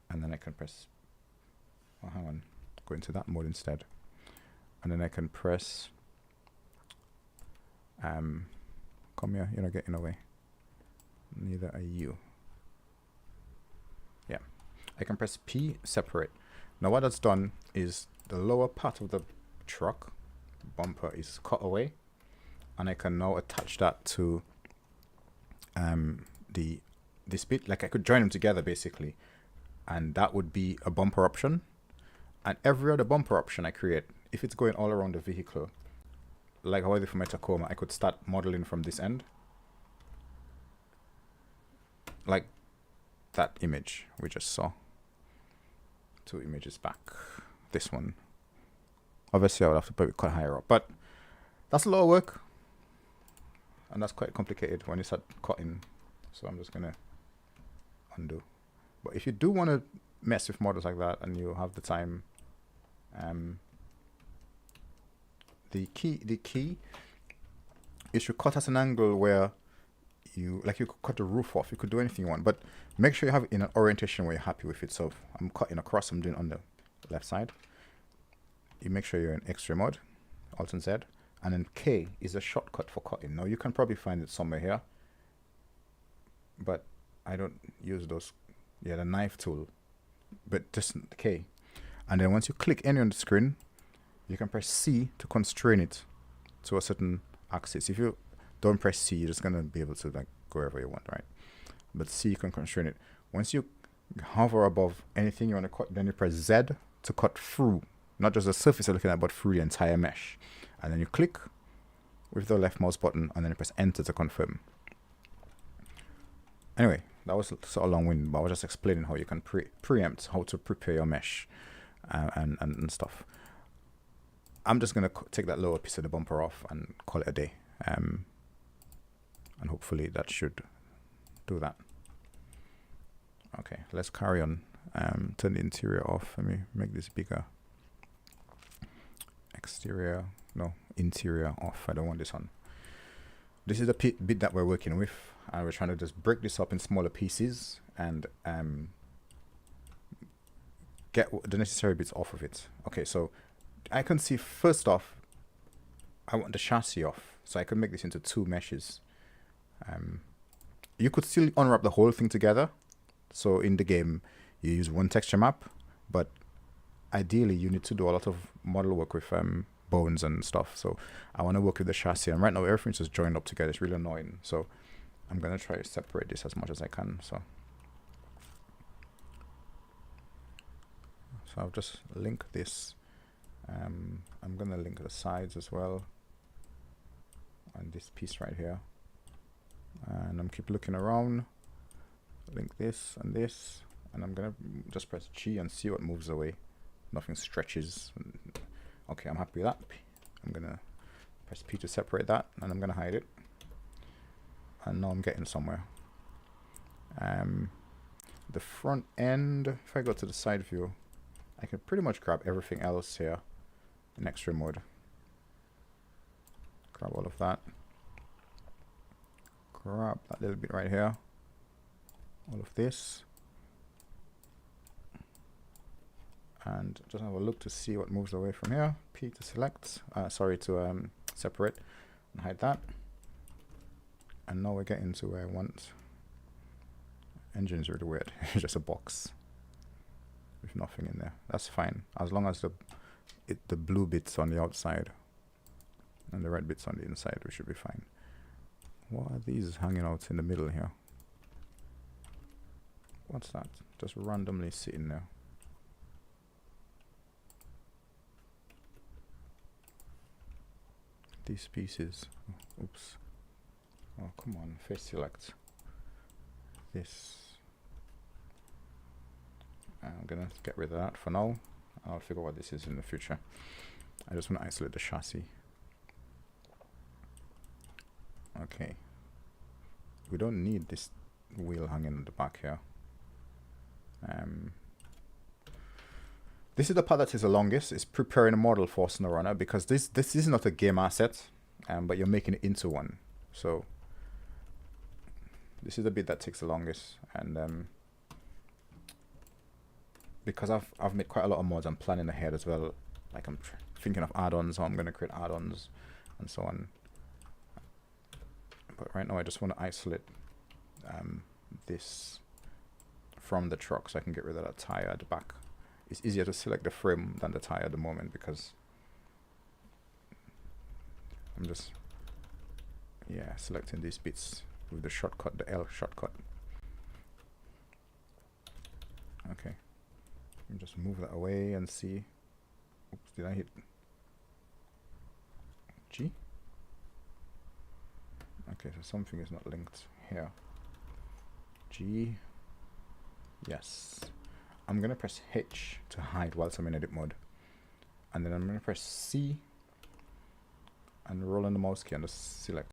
and then I can press, oh, hang on, go into that mode instead. And then I can press, come here, you're not getting away. Neither are you. Yeah, I can press P, separate. Now what that's done is the lower part of the truck bumper is cut away, and I can now attach that to this bit. Like I could join them together basically, and that would be a bumper option. And every other bumper option I create, if it's going all around the vehicle, like how I did for my Tacoma, I could start modeling from this end, like that image we just saw. 2 images back. This one, obviously I would have to put it quite higher up, but that's a lot of work, and that's quite complicated when you start cutting. So I'm just gonna undo. But if you do want to mess with models like that and you have the time, the key is to cut at an angle where you could cut the roof off. You could do anything you want, but make sure you have it in an orientation where you're happy with it. So I'm cutting across, I'm doing on the left side. You make sure you're in X-ray mode, Alt and Z, and then K is a shortcut for cutting. Now you can probably find it somewhere here, but I don't use those. Yeah, the knife tool, but just K. And then once you click any on the screen, you can press C to constrain it to a certain axis. If you don't press C, you're just gonna be able to like go wherever you want, right? But C, you can constrain it. Once you hover above anything you want to cut, then you press Z to cut through, not just the surface you're looking at, but through the entire mesh. And then you click with the left mouse button, and then you press Enter to confirm. Anyway, that was sort of long-winded, but I was just explaining how you can preempt how to prepare your mesh and stuff. I'm just going to take that lower piece of the bumper off and call it a day. And hopefully that should do that. Okay, let's carry on. Turn the interior off. Let me make this bigger. Exterior, no, interior off. I don't want this on. This is the bit that we're working with, and we're trying to just break this up in smaller pieces and get the necessary bits off of it. Okay, so I can see first off, I want the chassis off, so I can make this into 2 meshes. You could still unwrap the whole thing together. So in the game, you use 1 texture map, but ideally you need to do a lot of model work with bones and stuff. So I want to work with the chassis, and right now everything's just joined up together. It's really annoying. So I'm gonna try to separate this as much as I can. So I'll just link this. I'm gonna link the sides as well, and this piece right here. And I'm keep looking around. Link this and this, and I'm gonna just press G and see what moves away. Nothing stretches. Okay, I'm happy with that. I'm gonna press P to separate that, and I'm gonna hide it. And now I'm getting somewhere. The front end, if I go to the side view, I can pretty much grab everything else here in X-ray mode. Grab all of that. Grab that little bit right here. All of this. And just have a look to see what moves away from here. P to select, to separate and hide that. And now we're getting to where I want. Engine's really weird. It's just a box with nothing in there. That's fine, as long as the blue bits on the outside and the red bits on the inside, we should be fine. What are these hanging out in the middle here? What's that? Just randomly sitting there. These pieces. Oh, oops. Oh, come on. Face select. This. I'm gonna get rid of that for now. I'll figure out what this is in the future. I just want to isolate the chassis. Okay. We don't need this wheel hanging in the back here. This is the part that takes the longest. It's preparing a model for SnowRunner, because this is not a game asset, but you're making it into one. So this is the bit that takes the longest, and because I've made quite a lot of mods, I'm planning ahead as well. Like I'm thinking of add-ons, how I'm going to create add-ons and so on. But right now I just want to isolate this from the truck so I can get rid of that tire at the back. It's easier to select the frame than the tire at the moment, because I'm just selecting these bits with the shortcut, the L shortcut. Okay, let me just move that away and see. Oops, did I hit G? Okay, so something is not linked here. G, yes. I'm gonna press H to hide whilst I'm in edit mode, and then I'm gonna press C and roll on the mouse key and just select